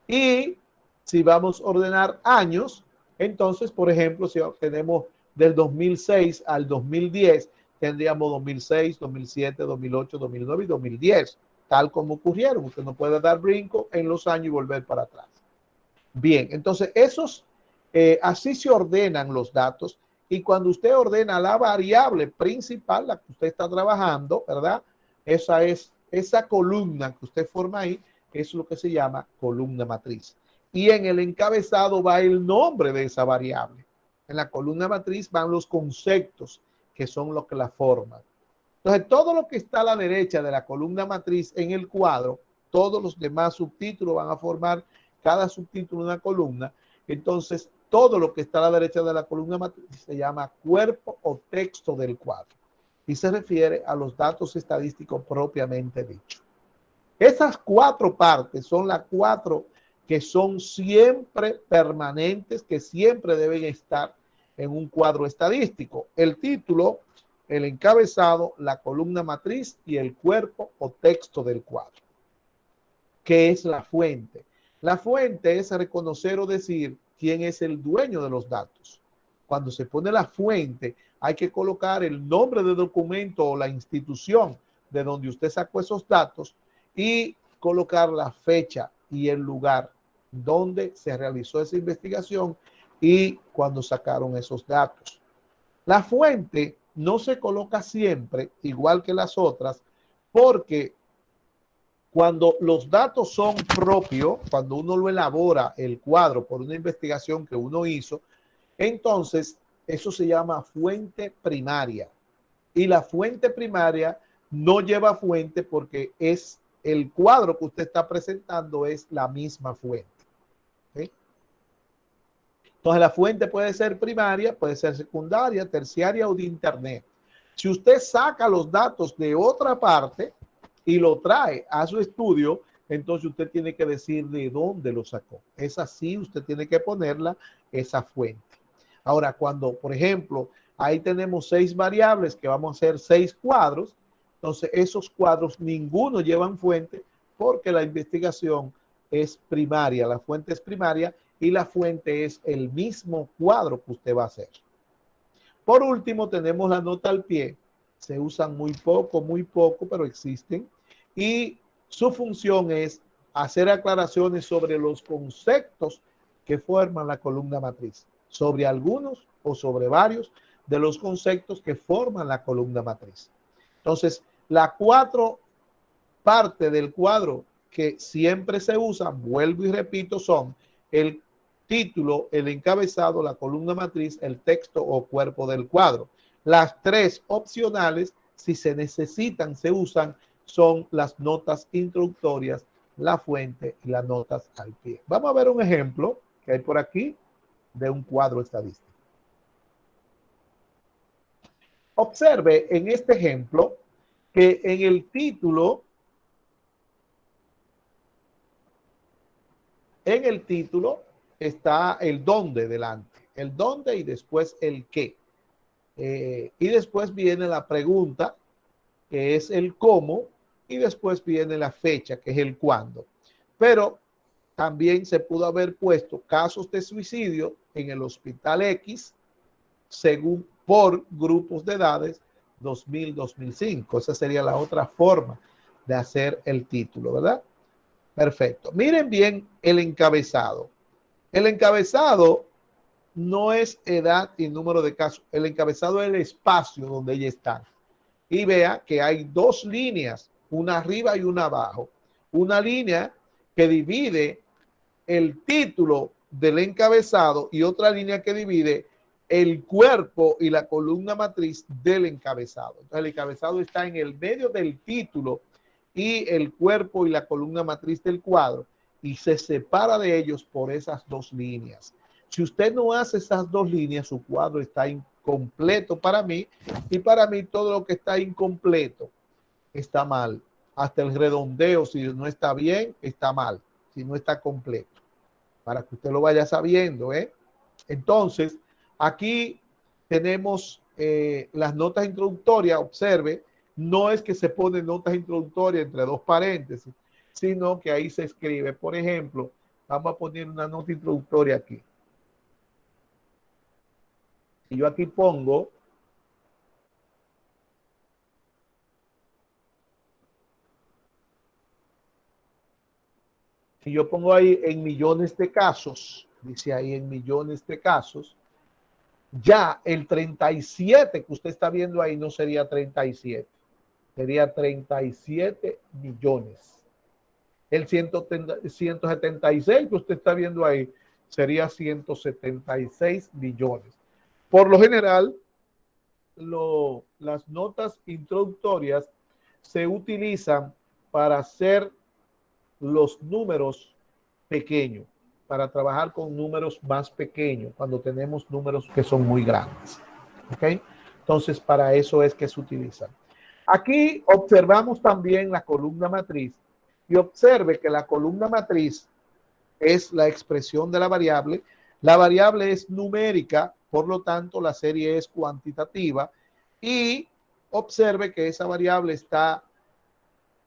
Y si vamos a ordenar años, entonces, por ejemplo, si tenemos del 2006 al 2010, tendríamos 2006, 2007, 2008, 2009 y 2010, tal como ocurrieron. Usted no puede dar brinco en los años y volver para atrás. Bien, entonces así se ordenan los datos y cuando usted ordena la variable principal, la que usted está trabajando, ¿verdad? Esa columna que usted forma ahí es lo que se llama columna matriz. Y en el encabezado va el nombre de esa variable. En la columna matriz van los conceptos que son los que la forman. Entonces, todo lo que está a la derecha de la columna matriz en el cuadro, todos los demás subtítulos van a formar cada subtítulo una columna. Entonces, todo lo que está a la derecha de la columna matriz se llama cuerpo o texto del cuadro. Y se refiere a los datos estadísticos propiamente dichos. Esas cuatro partes son las cuatro que son siempre permanentes, que siempre deben estar en un cuadro estadístico. El título, el encabezado, la columna matriz y el cuerpo o texto del cuadro. ¿Qué es la fuente? La fuente es reconocer o decir quién es el dueño de los datos. Cuando se pone la fuente, hay que colocar el nombre del documento o la institución de donde usted sacó esos datos y colocar la fecha y el lugar donde se realizó esa investigación y cuando sacaron esos datos. La fuente no se coloca siempre, igual que las otras, porque Cuando los datos son propios, cuando uno lo elabora el cuadro por una investigación que uno hizo, entonces eso se llama fuente primaria. Y la fuente primaria no lleva fuente porque es el cuadro que usted está presentando es la misma fuente. ¿Sí? Entonces la fuente puede ser primaria, puede ser secundaria, terciaria o de internet. Si usted saca los datos de otra parte y lo trae a su estudio, entonces usted tiene que decir de dónde lo sacó. Es así, usted tiene que ponerla esa fuente. Ahora, cuando, por ejemplo, ahí tenemos 6 variables que vamos a hacer 6 cuadros, entonces esos cuadros ninguno llevan fuente porque la investigación es primaria, la fuente es primaria y la fuente es el mismo cuadro que usted va a hacer. Por último, tenemos la nota al pie. Se usan muy poco, pero existen. Y su función es hacer aclaraciones sobre los conceptos que forman la columna matriz, sobre algunos o sobre varios de los conceptos que forman la columna matriz. Entonces, las 4 partes del cuadro que siempre se usan, vuelvo y repito, son el título, el encabezado, la columna matriz, el texto o cuerpo del cuadro. Las 3 opcionales, si se necesitan, se usan, son las notas introductorias, la fuente y las notas al pie. Vamos a ver un ejemplo que hay por aquí de un cuadro estadístico. Observe en este ejemplo que en el título está el dónde delante, el dónde y después el qué. Y después viene la pregunta, que es el cómo, y después viene la fecha, que es el cuándo. Pero también se pudo haber puesto casos de suicidio en el hospital X, según por grupos de edades 2000-2005. Esa sería la otra forma de hacer el título, ¿verdad? Perfecto. Miren bien el encabezado. El encabezado no es edad y número de casos. El encabezado es el espacio donde ella está. Y vea que hay 2 líneas, una arriba y una abajo. Una línea que divide el título del encabezado y otra línea que divide el cuerpo y la columna matriz del encabezado. Entonces, el encabezado está en el medio del título y el cuerpo y la columna matriz del cuadro y se separa de ellos por esas 2 líneas. Si usted no hace esas 2 líneas, su cuadro está incompleto para mí y para mí todo lo que está incompleto está mal. Hasta el redondeo, si no está bien, está mal, si no está completo. Para que usted lo vaya sabiendo, ¿eh? Entonces, aquí tenemos las notas introductorias. Observe, no es que se ponen notas introductorias entre 2 paréntesis, sino que ahí se escribe, por ejemplo, vamos a poner una nota introductoria aquí. Y yo aquí pongo ahí en millones de casos, dice ahí en millones de casos, ya el 37 que usted está viendo ahí no sería 37, sería 37 millones. El 176 que usted está viendo ahí sería 176 millones. Por lo general, las notas introductorias se utilizan para hacer los números pequeños, para trabajar con números más pequeños, cuando tenemos números que son muy grandes. ¿Ok? Entonces, para eso es que se utilizan. Aquí observamos también la columna matriz y observe que la columna matriz es la expresión de la variable. La variable es numérica, por lo tanto, la serie es cuantitativa y observe que esa variable está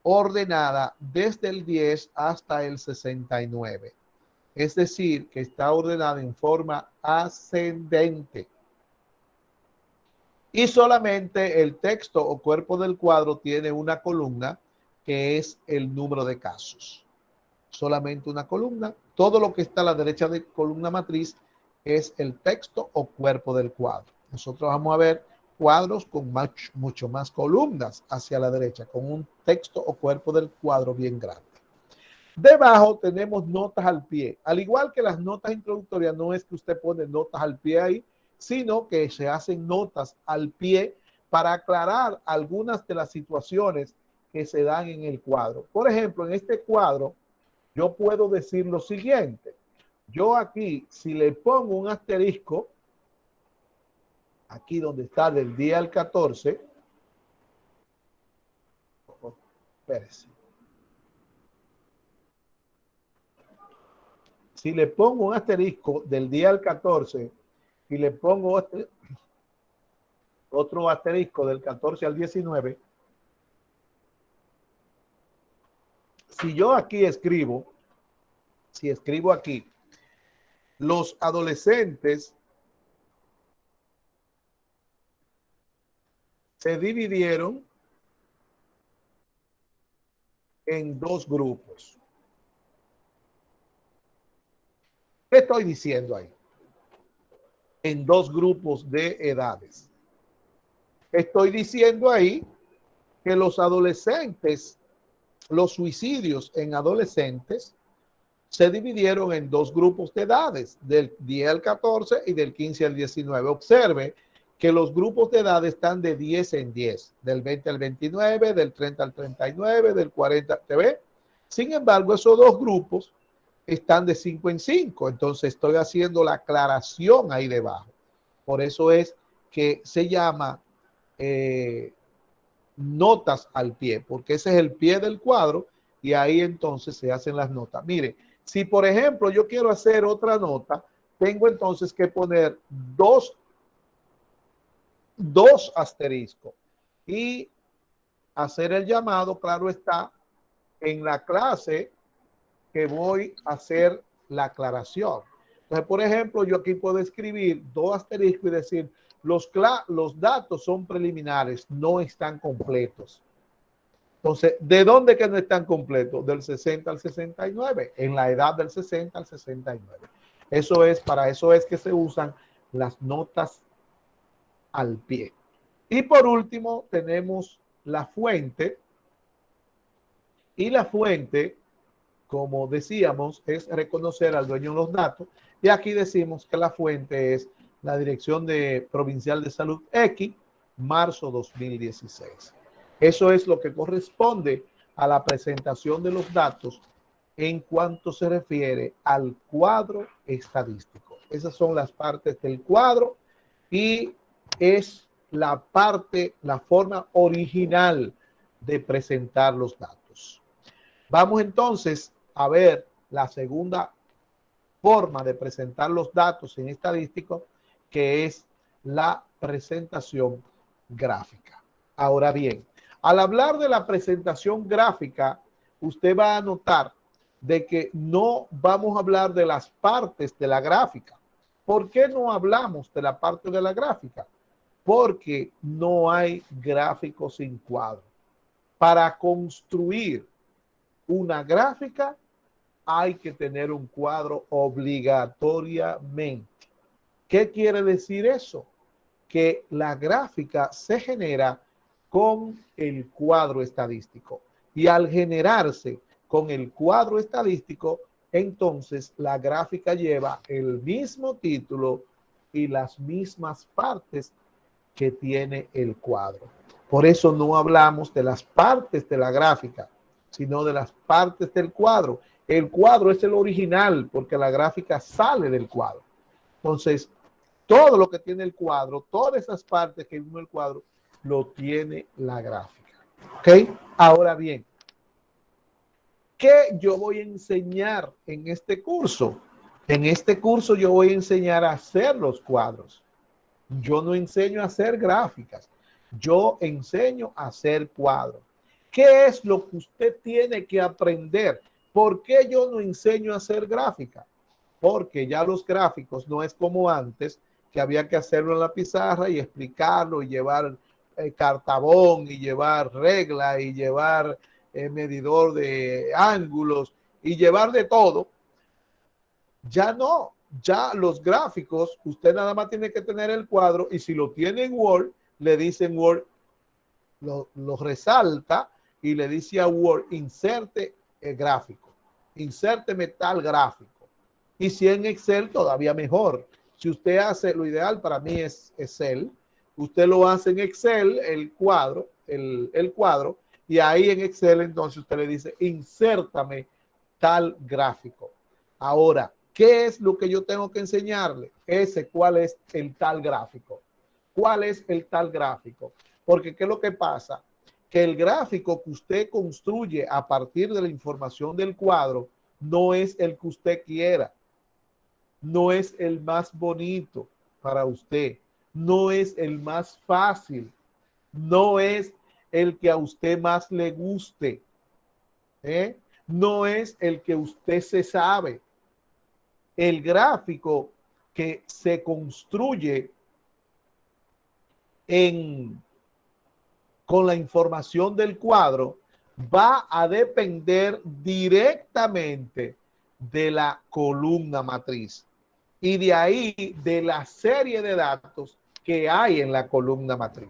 ordenada desde el 10 hasta el 69. Es decir, que está ordenada en forma ascendente. Y solamente el texto o cuerpo del cuadro tiene una columna que es el número de casos. Solamente una columna. Todo lo que está a la derecha de columna matriz es el texto o cuerpo del cuadro. Nosotros vamos a ver cuadros con mucho más columnas hacia la derecha, con un texto o cuerpo del cuadro bien grande. Debajo tenemos notas al pie. Al igual que las notas introductorias, no es que usted pone notas al pie ahí, sino que se hacen notas al pie para aclarar algunas de las situaciones que se dan en el cuadro. Por ejemplo, en este cuadro, yo puedo decir lo siguiente. Yo aquí, si le pongo un asterisco, aquí donde está del día al 14, espérese. Si le pongo un asterisco del día al 14 y le pongo otro asterisco del 14 al 19, si yo aquí escribo, si escribo aquí, los adolescentes se dividieron en dos grupos. ¿Qué estoy diciendo ahí? En dos grupos de edades. Estoy diciendo ahí que los adolescentes, los suicidios en adolescentes se dividieron en dos grupos de edades, del 10 al 14 y del 15 al 19. Observe que los grupos de edad están de 10 en 10, del 20 al 29, del 30 al 39, del 40, ¿te ve? Sin embargo, esos dos grupos están de 5 en 5, entonces estoy haciendo la aclaración ahí debajo. Por eso es que se llama notas al pie, porque ese es el pie del cuadro y ahí entonces se hacen las notas. Mire, si por ejemplo yo quiero hacer otra nota, tengo entonces que poner dos asteriscos y hacer el llamado, claro está, en la clase que voy a hacer la aclaración. Entonces, por ejemplo, yo aquí puedo escribir dos asteriscos y decir, los datos son preliminares, no están completos. Entonces, ¿de dónde que no están completos? Del 60 al 69, en la edad del 60 al 69. Para eso es que se usan las notas al pie. Y por último, tenemos la fuente. Y la fuente, como decíamos, es reconocer al dueño de los datos. Y aquí decimos que la fuente es la Dirección Provincial de Salud X, marzo 2016. Eso es lo que corresponde a la presentación de los datos en cuanto se refiere al cuadro estadístico. Esas son las partes del cuadro y es la forma original de presentar los datos. Vamos entonces a ver la segunda forma de presentar los datos en estadístico, que es la presentación gráfica. Ahora bien, al hablar de la presentación gráfica, usted va a notar de que no vamos a hablar de las partes de la gráfica. ¿Por qué no hablamos de la parte de la gráfica? Porque no hay gráfico sin cuadro. Para construir una gráfica hay que tener un cuadro obligatoriamente. ¿Qué quiere decir eso? Que la gráfica se genera con el cuadro estadístico. Y al generarse con el cuadro estadístico, entonces la gráfica lleva el mismo título y las mismas partes que tiene el cuadro. Por eso no hablamos de las partes de la gráfica, sino de las partes del cuadro. El cuadro es el original porque la gráfica sale del cuadro. Entonces, todo lo que tiene el cuadro, todas esas partes que vimos el cuadro, lo tiene la gráfica. ¿Ok? Ahora bien, ¿qué yo voy a enseñar en este curso? En este curso yo voy a enseñar a hacer los cuadros. Yo no enseño a hacer gráficas. Yo enseño a hacer cuadros. ¿Qué es lo que usted tiene que aprender? ¿Por qué yo no enseño a hacer gráfica? Porque ya los gráficos no es como antes, que había que hacerlo en la pizarra y explicarlo y llevar cartabón y llevar regla y llevar medidor de ángulos y llevar de todo. Ya no, ya los gráficos, usted nada más tiene que tener el cuadro y si lo tiene en Word,
le dice en Word, lo resalta y le dice a Word, inserte el gráfico, insérteme tal gráfico. Y si en Excel, todavía mejor. Si usted hace, lo ideal para mí es Excel, usted lo hace en Excel, el cuadro, y ahí en Excel entonces usted le dice, insértame tal gráfico. Ahora, ¿qué es lo que yo tengo que enseñarle? ¿Cuál es el tal gráfico? ¿Cuál es el tal gráfico? Porque ¿qué es lo que pasa? Que el gráfico que usted construye a partir de la información del cuadro no es el que usted quiera. No es el más bonito para usted. No es el más fácil. No es el que a usted más le guste. No es el que usted se sabe. El gráfico que se construye con la información del cuadro va a depender directamente de la columna matriz y de ahí de la serie de datos que hay en la columna matriz.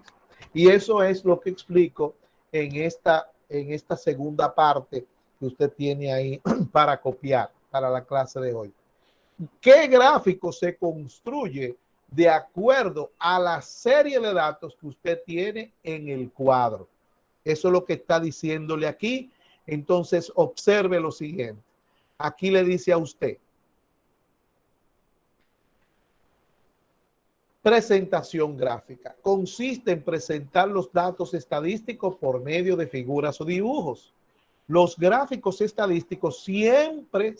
Y eso es lo que explico en esta segunda parte que usted tiene ahí para copiar para la clase de hoy. ¿Qué gráfico se construye de acuerdo a la serie de datos que usted tiene en el cuadro? Eso es lo que está diciéndole aquí. Entonces, observe lo siguiente. Aquí le dice a usted, presentación gráfica. Consiste en presentar los datos estadísticos por medio de figuras o dibujos. Los gráficos estadísticos siempre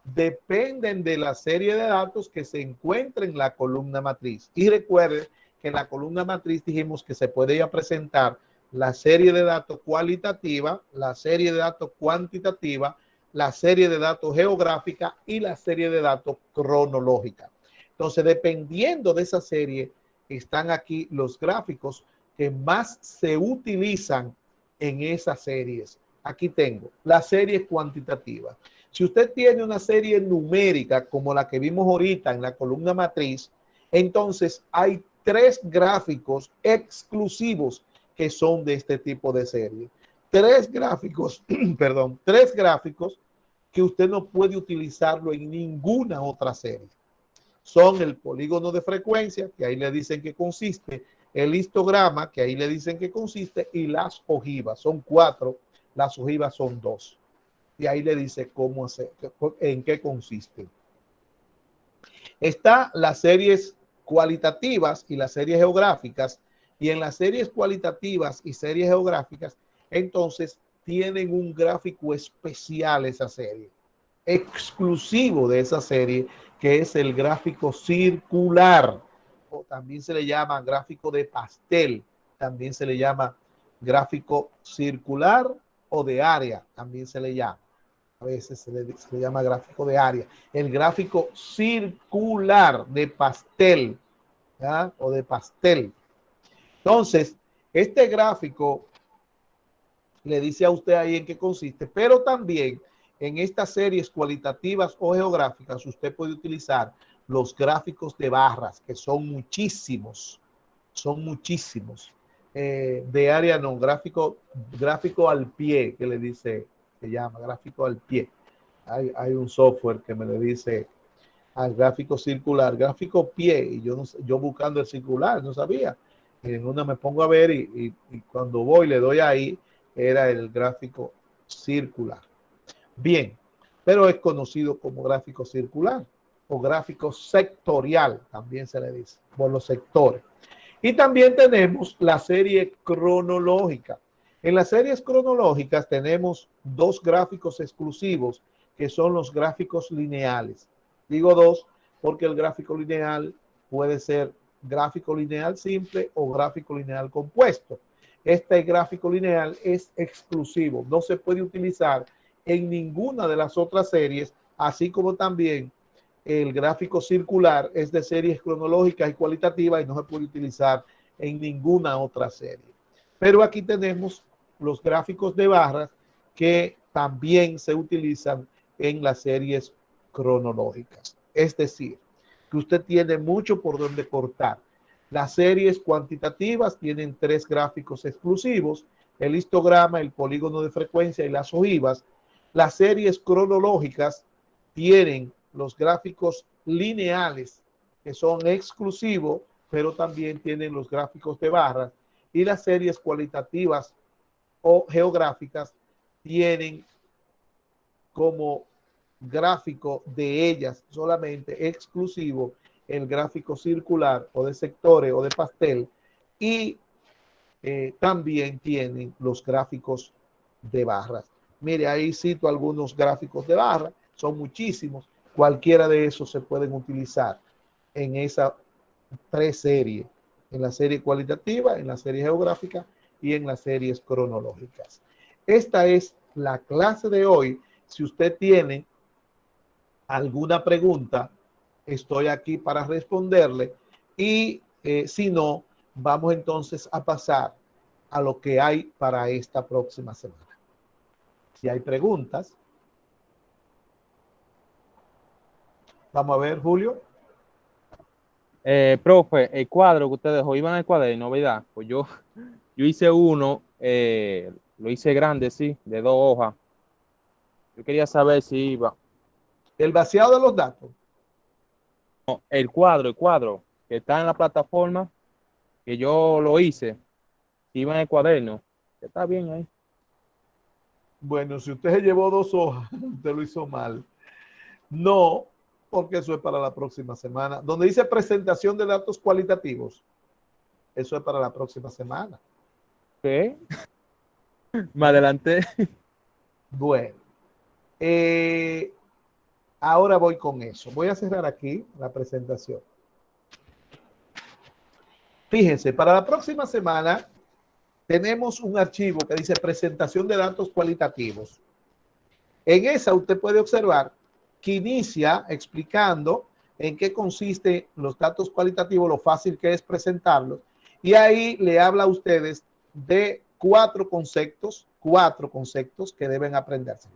dependen de la serie de datos que se encuentra en la columna matriz. Y recuerden que en la columna matriz dijimos que se puede ya presentar la serie de datos cualitativa, la serie de datos cuantitativa, la serie de datos geográfica y la serie de datos cronológica. Entonces, dependiendo de esa serie, están aquí los gráficos que más se utilizan en esas series. Aquí tengo la serie cuantitativa. Si usted tiene una serie numérica como la que vimos ahorita en la columna matriz, entonces hay 3 gráficos exclusivos que son de este tipo de serie. 3 gráficos, perdón, 3 gráficos que usted no puede utilizarlo en ninguna otra serie. Son el polígono de frecuencia, que ahí le dicen que consiste, el histograma, que ahí le dicen que consiste, y las ojivas. Son 4, las ojivas son 2. Y ahí le dice cómo hacer, en qué consiste. Está las series cualitativas y las series geográficas, y en las series cualitativas y series geográficas, entonces tienen un gráfico especial esa serie, exclusivo de esa serie, que es el gráfico circular, o también se le llama gráfico de pastel, también se le llama gráfico circular o de área, también se le llama. A veces se le llama gráfico de área. El gráfico circular de pastel, ¿ya? O de pastel. Entonces, este gráfico le dice a usted ahí en qué consiste, pero también en estas series cualitativas o geográficas usted puede utilizar los gráficos de barras, que son muchísimos, de área no, gráfico al pie, que le dice, se llama gráfico al pie. Hay un software que me le dice al gráfico circular, gráfico pie, y yo buscando el circular, no sabía. Y en una me pongo a ver y cuando voy le doy ahí, era el gráfico circular. Bien, pero es conocido como gráfico circular o gráfico sectorial, también se le dice, por los sectores. Y también tenemos la serie cronológica. En las series cronológicas tenemos 2 gráficos exclusivos, que son los gráficos lineales. Digo 2 porque el gráfico lineal puede ser gráfico lineal simple o gráfico lineal compuesto. Este gráfico lineal es exclusivo, no se puede utilizar en ninguna de las otras series, así como también el gráfico circular es de series cronológicas y cualitativas y no se puede utilizar en ninguna otra serie. Pero aquí tenemos los gráficos de barras que también se utilizan en las series cronológicas. Es decir, que usted tiene mucho por donde cortar. Las series cuantitativas tienen 3 gráficos exclusivos: el histograma, el polígono de frecuencia y las ojivas. Las series cronológicas tienen los gráficos lineales, que son exclusivos, pero también tienen los gráficos de barras. Y las series cualitativas o geográficas tienen como gráfico de ellas solamente exclusivo el gráfico circular o de sectores o de pastel, y también tienen los gráficos de barras. Mire, ahí cito algunos gráficos de barra, son muchísimos. Cualquiera de esos se pueden utilizar en esas 3 series, en la serie cualitativa, en la serie geográfica y en las series cronológicas. Esta es la clase de hoy. Si usted tiene alguna pregunta, estoy aquí para responderle, y si no, vamos entonces a pasar a lo que hay para esta próxima semana. Si hay preguntas. Vamos a ver, Julio.
Profe, el cuadro que usted dejó, ¿iban al cuaderno, verdad? Pues yo hice uno, lo hice grande, sí, de 2 hojas. Yo quería saber si iba.
¿El vaciado de los datos?
No, el cuadro que está en la plataforma, que yo lo hice, si iba en el cuaderno. Está bien ahí.
Bueno, si usted se llevó 2 hojas, usted lo hizo mal. No, porque eso es para la próxima semana. Donde dice presentación de datos cualitativos, eso es para la próxima semana.
¿Qué? Me adelanté.
Bueno, ahora voy con eso. Voy a cerrar aquí la presentación. Fíjense, para la próxima semana tenemos un archivo que dice presentación de datos cualitativos. En esa usted puede observar que inicia explicando en qué consisten los datos cualitativos, lo fácil que es presentarlos, y ahí le habla a ustedes de 4 conceptos que deben aprenderse.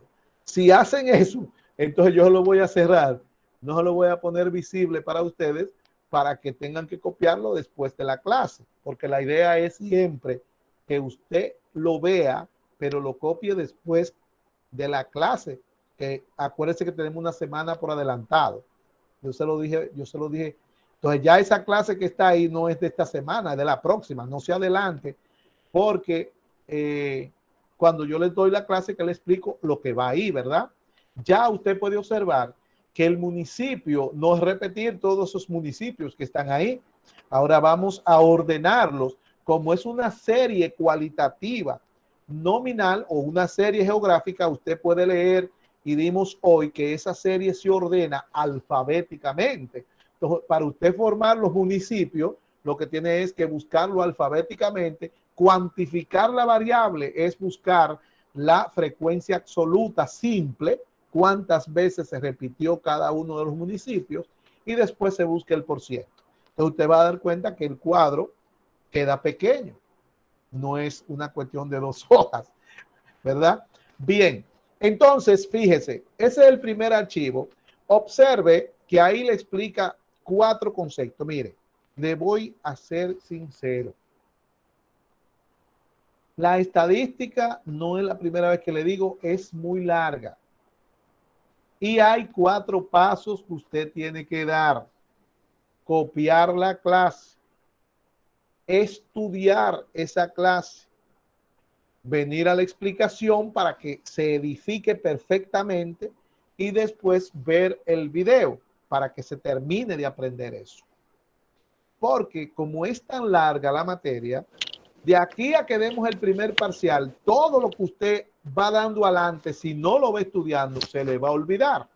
Si hacen eso, entonces yo lo voy a cerrar, no lo voy a poner visible para ustedes, para que tengan que copiarlo después de la clase, porque la idea es siempre que usted lo vea, pero lo copie después de la clase, que acuérdense que tenemos una semana por adelantado. Yo se lo dije. Entonces ya esa clase que está ahí no es de esta semana, es de la próxima, no se adelante, porque cuando yo les doy la clase que le explico lo que va ahí, ¿verdad? Ya usted puede observar que el municipio, no es repetir todos esos municipios que están ahí. Ahora vamos a ordenarlos como es una serie cualitativa nominal o una serie geográfica. Usted puede leer, y dimos hoy que esa serie se ordena alfabéticamente. Entonces, para usted formar los municipios, lo que tiene es que buscarlo alfabéticamente. Cuantificar la variable es buscar la frecuencia absoluta simple, cuántas veces se repitió cada uno de los municipios, y después se busca el %. Entonces usted va a dar cuenta que el cuadro queda pequeño. No es una cuestión de 2 hojas, ¿verdad? Bien, entonces fíjese, ese es el primer archivo. Observe que ahí le explica 4 conceptos. Mire, le voy a ser sincero. La estadística no es la primera vez que le digo, es muy larga. Y hay 4 pasos que usted tiene que dar. Copiar la clase, estudiar esa clase, venir a la explicación para que se edifique perfectamente y después ver el video para que se termine de aprender eso. Porque como es tan larga la materia, de aquí a que demos el primer parcial, todo lo que usted va dando adelante, si no lo va estudiando, se le va a olvidar.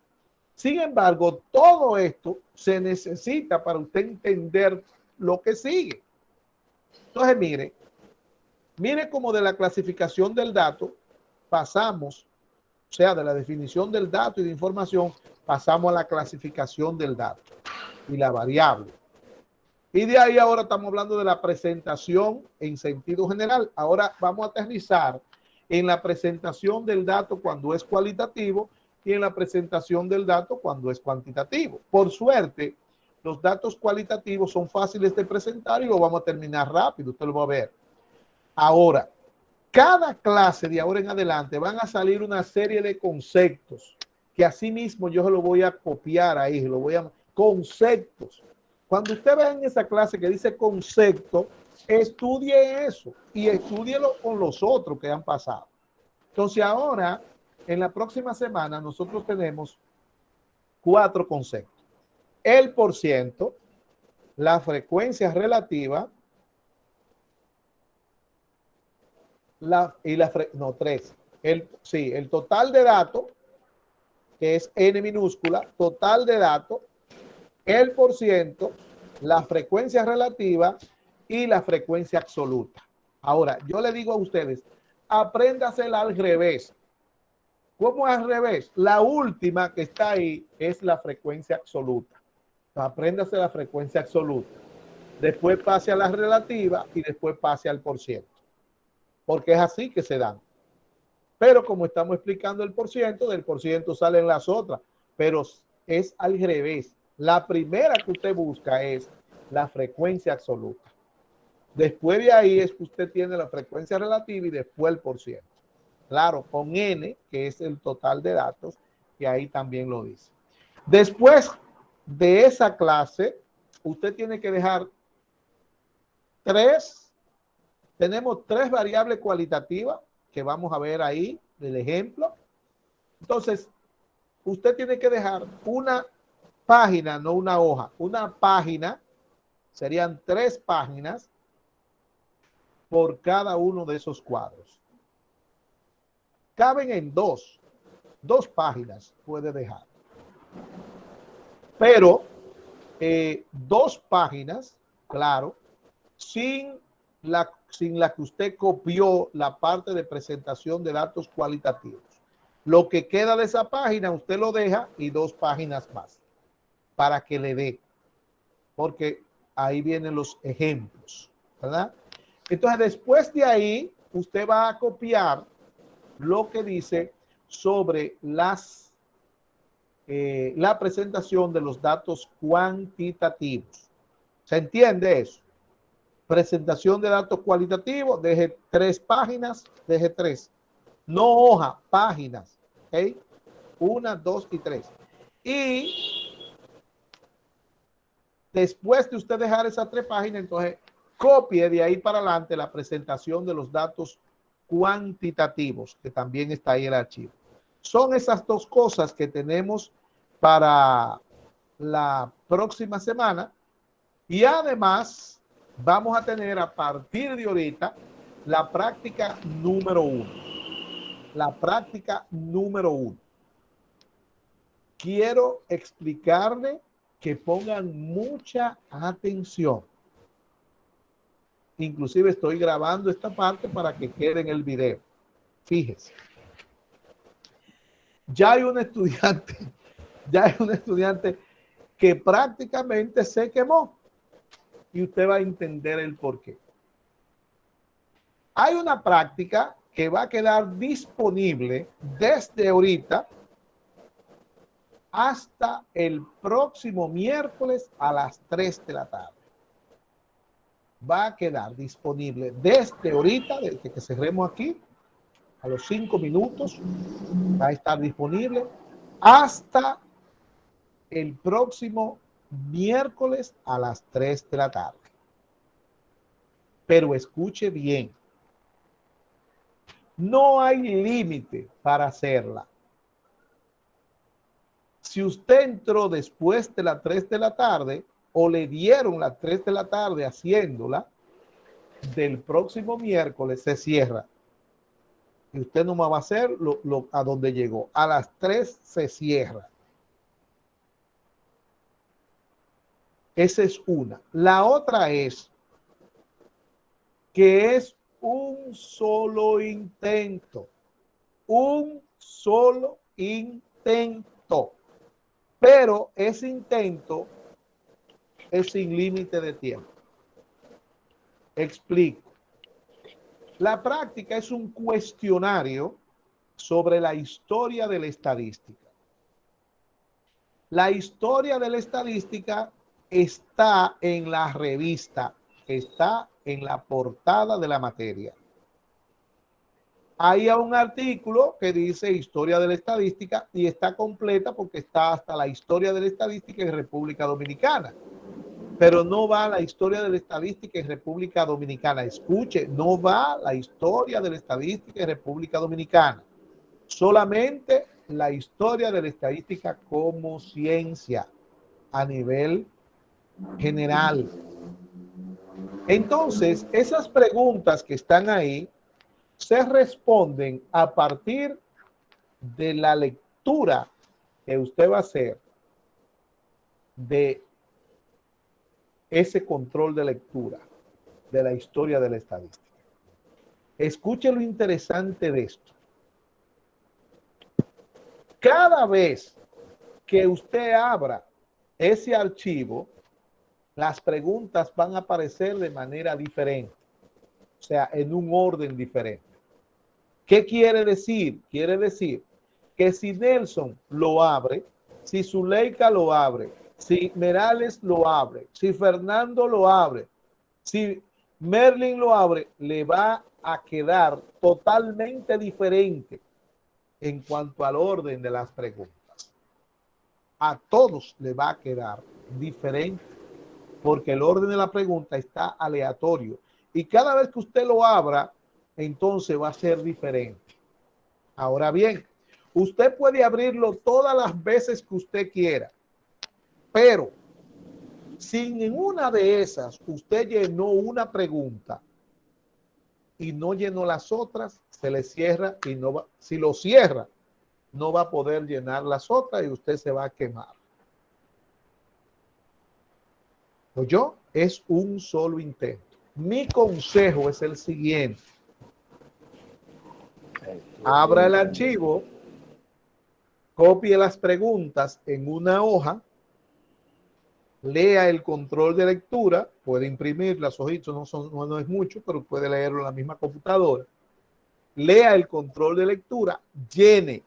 Sin embargo, todo esto se necesita para usted entender lo que sigue. Entonces, mire cómo de la clasificación del dato pasamos, o sea, de la definición del dato y de información, pasamos a la clasificación del dato y la variable. Y de ahí ahora estamos hablando de la presentación en sentido general. Ahora vamos a aterrizar en la presentación del dato cuando es cualitativo y en la presentación del dato cuando es cuantitativo. Por suerte, Los datos cualitativos son fáciles de presentar y lo vamos a terminar rápido. Usted lo va a ver. Ahora, cada clase de ahora en adelante van a salir una serie de conceptos que así mismo yo se lo voy a copiar ahí, lo voy a conceptos. Cuando usted ve en esa clase que dice concepto, estudie eso y estúdielo con los otros que han pasado. Entonces ahora, en la próxima semana, nosotros tenemos 4 conceptos. El porciento, la frecuencia relativa, el total de datos, que es n minúscula, total de datos, el porciento, la frecuencia relativa y la frecuencia absoluta. Ahora, yo le digo a ustedes, apréndasela al revés. ¿Cómo es al revés? La última que está ahí es la frecuencia absoluta. Apréndase la frecuencia absoluta. Después pase a la relativa y después pase al porciento. Porque es así que se dan. Pero como estamos explicando el porciento, del porciento salen las otras. Pero es al revés. La primera que usted busca es la frecuencia absoluta. Después de ahí es que usted tiene la frecuencia relativa y después el porciento. Claro, con n, que es el total de datos, que ahí también lo dice. Después de esa clase, usted tiene que dejar tenemos 3 variables cualitativas que vamos a ver ahí del ejemplo. Entonces, usted tiene que dejar una página, no una hoja, una página, serían 3 páginas por cada uno de esos cuadros. Caben en 2 páginas puede dejar. Pero 2 páginas, claro, sin la que usted copió la parte de presentación de datos cualitativos. Lo que queda de esa página usted lo deja y 2 páginas más para que le dé, porque ahí vienen los ejemplos, ¿verdad? Entonces, después de ahí, usted va a copiar lo que dice sobre la presentación de los datos cuantitativos. ¿Se entiende eso? Presentación de datos cualitativos, deje 3 páginas, deje 3. No hoja, páginas. ¿Ok? 1, 2 y 3. Y después de usted dejar esas 3 páginas, entonces copie de ahí para adelante la presentación de los datos cuantitativos, que también está ahí el archivo. Son esas 2 cosas que tenemos para la próxima semana. Y además vamos a tener a partir de ahorita la práctica número 1. La práctica número 1. Quiero explicarle que pongan mucha atención. Inclusive estoy grabando esta parte para que quede en el video. Fíjese. Ya hay un estudiante que prácticamente se quemó. Y usted va a entender el por qué. Hay una práctica que va a quedar disponible desde ahorita hasta el próximo miércoles a las 3 de la tarde. Va a quedar disponible desde ahorita, desde que cerremos aquí, a los 5 minutos, va a estar disponible hasta el próximo miércoles a las 3 de la tarde. Pero escuche bien. No hay límite para hacerla. Si usted entró después de las 3 de la tarde o le dieron las 3 de la tarde haciéndola, del próximo miércoles se cierra. Y usted no va a hacer a donde llegó. A las 3 se cierra. Esa es una. La otra es que es un solo intento. Un solo intento. Pero ese intento es sin límite de tiempo. Explico. La práctica es un cuestionario sobre la historia de la estadística. La historia de la estadística está en la revista, está en la portada de la materia. Hay un artículo que dice historia de la estadística y está completa porque está hasta la historia de la estadística en República Dominicana. Pero no va la historia de la estadística en República Dominicana. Escuche, no va la historia de la estadística en República Dominicana. Solamente la historia de la estadística como ciencia a nivel general. Entonces, esas preguntas que están ahí se responden a partir de la lectura que usted va a hacer de ese control de lectura de la historia de la estadística. Escuche lo interesante de esto. Cada vez que usted abra ese archivo, las preguntas van a aparecer de manera diferente, o sea, en un orden diferente. ¿Qué quiere decir? Quiere decir que si Nelson lo abre, si Zuleika lo abre, si Merales lo abre, si Fernando lo abre, si Merlin lo abre, le va a quedar totalmente diferente en cuanto al orden de las preguntas. A todos le va a quedar diferente porque el orden de la pregunta está aleatorio. Y cada vez que usted lo abra, entonces va a ser diferente. Ahora bien, usted puede abrirlo todas las veces que usted quiera, pero si en una de esas usted llenó una pregunta y no llenó las otras, se le cierra y no va, si lo cierra, no va a poder llenar las otras y usted se va a quemar. ¿Oyó? Es un solo intento. Mi consejo es el siguiente. Abra el archivo, copie las preguntas en una hoja, lea el control de lectura, puede imprimir las hojitas, no es mucho, pero puede leerlo en la misma computadora. Lea el control de lectura, llene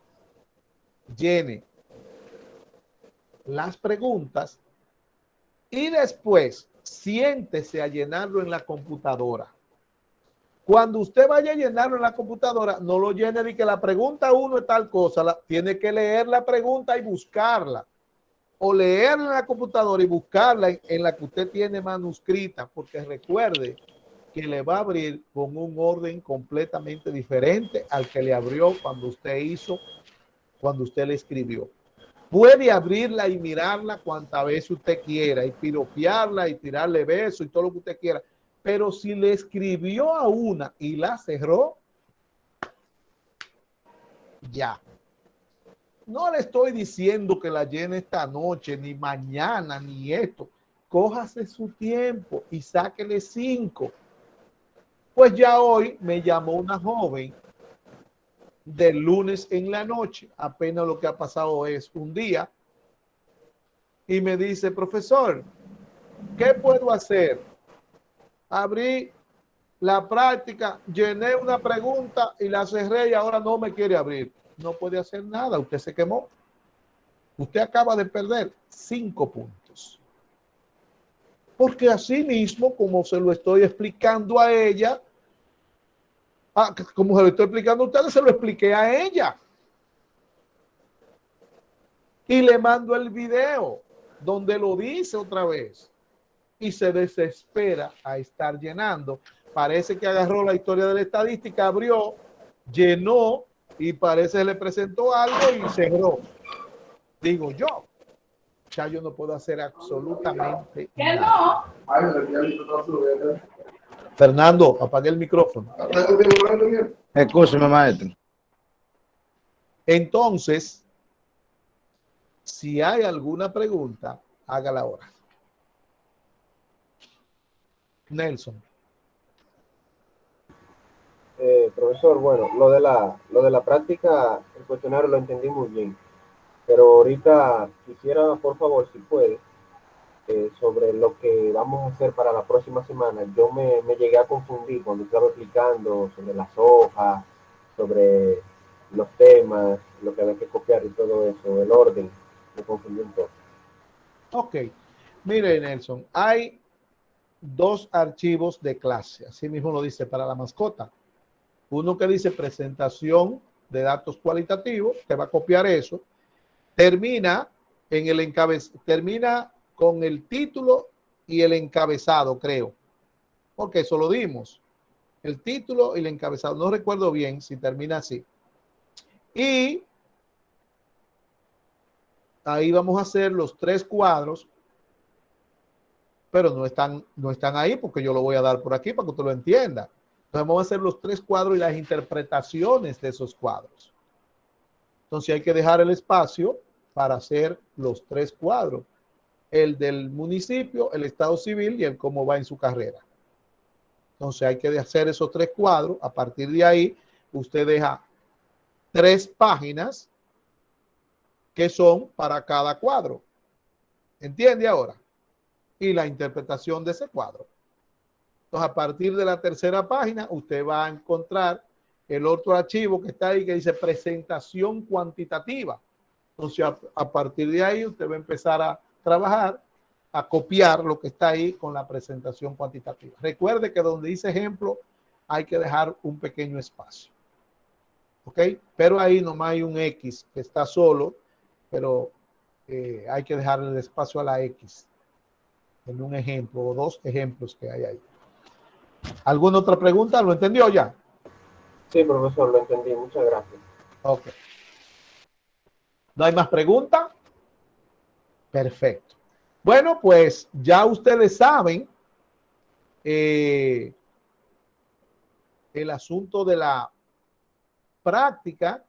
las preguntas y después siéntese a llenarlo en la computadora. Cuando usted vaya a llenarlo en la computadora, no lo llene de que la pregunta 1 es tal cosa, tiene que leer la pregunta y buscarla. O leerla en la computadora y buscarla en la que usted tiene manuscrita, porque recuerde que le va a abrir con un orden completamente diferente al que le abrió cuando usted le escribió. Puede abrirla y mirarla cuantas veces usted quiera y piropearla y tirarle besos y todo lo que usted quiera. Pero si le escribió a una y la cerró, ya. No le estoy diciendo que la llene esta noche, ni mañana, ni esto. Cójase su tiempo y sáquele 5. Pues ya hoy me llamó una joven del lunes en la noche, apenas lo que ha pasado es un día, y me dice, profesor, ¿qué puedo hacer? Abrí la práctica, llené una pregunta y la cerré y ahora no me quiere abrir. No puede hacer nada, usted se quemó. Usted acaba de perder 5 puntos. Porque así mismo, como se lo estoy explicando a ella, como se lo estoy explicando a ustedes, se lo expliqué a ella. Y le mando el video donde lo dice otra vez. Y se desespera a estar llenando. Parece que agarró la historia de la estadística, abrió, llenó y parece que le presentó algo y cerró. Digo yo, ya yo no puedo hacer absolutamente nada. Fernando, apague el micrófono.
Escúcheme, maestro.
Entonces, si hay alguna pregunta, hágala ahora. Nelson.
Profesor, bueno, lo de la práctica, el cuestionario lo entendí muy bien, pero ahorita quisiera, por favor, si puede, sobre lo que vamos a hacer para la próxima semana. Yo me llegué a confundir cuando estaba explicando sobre las hojas, sobre los temas, lo que había que copiar y todo eso, el orden, me confundí un poco.
Ok. Mire, Nelson, hay 2 archivos de clase, así mismo lo dice para la mascota. Uno que dice presentación de datos cualitativos, que va a copiar eso, termina en el termina con el título y el encabezado, creo, porque eso lo dimos, el título y el encabezado, no recuerdo bien si termina así. Y ahí vamos a hacer los 3 cuadros, pero no están ahí porque yo lo voy a dar por aquí para que usted lo entienda. Entonces vamos a hacer los 3 cuadros y las interpretaciones de esos cuadros. Entonces hay que dejar el espacio para hacer los 3 cuadros. El del municipio, el estado civil y el cómo va en su carrera. Entonces hay que hacer esos 3 cuadros. A partir de ahí, usted deja 3 páginas que son para cada cuadro. ¿Entiende ahora? Y la interpretación de ese cuadro. Entonces, a partir de la 3ª página, usted va a encontrar el otro archivo que está ahí que dice presentación cuantitativa. Entonces, a partir de ahí, usted va a empezar a trabajar, a copiar lo que está ahí con la presentación cuantitativa. Recuerde que donde dice ejemplo, hay que dejar un pequeño espacio. ¿Ok? Pero ahí nomás hay un X que está solo, pero hay que dejar el espacio a la X en un ejemplo o 2 ejemplos que hay ahí. ¿Alguna otra pregunta? ¿Lo entendió ya?
Sí, profesor, lo entendí. Muchas gracias.
Ok. ¿No hay más preguntas? Perfecto. Bueno, pues ya ustedes saben el asunto de la práctica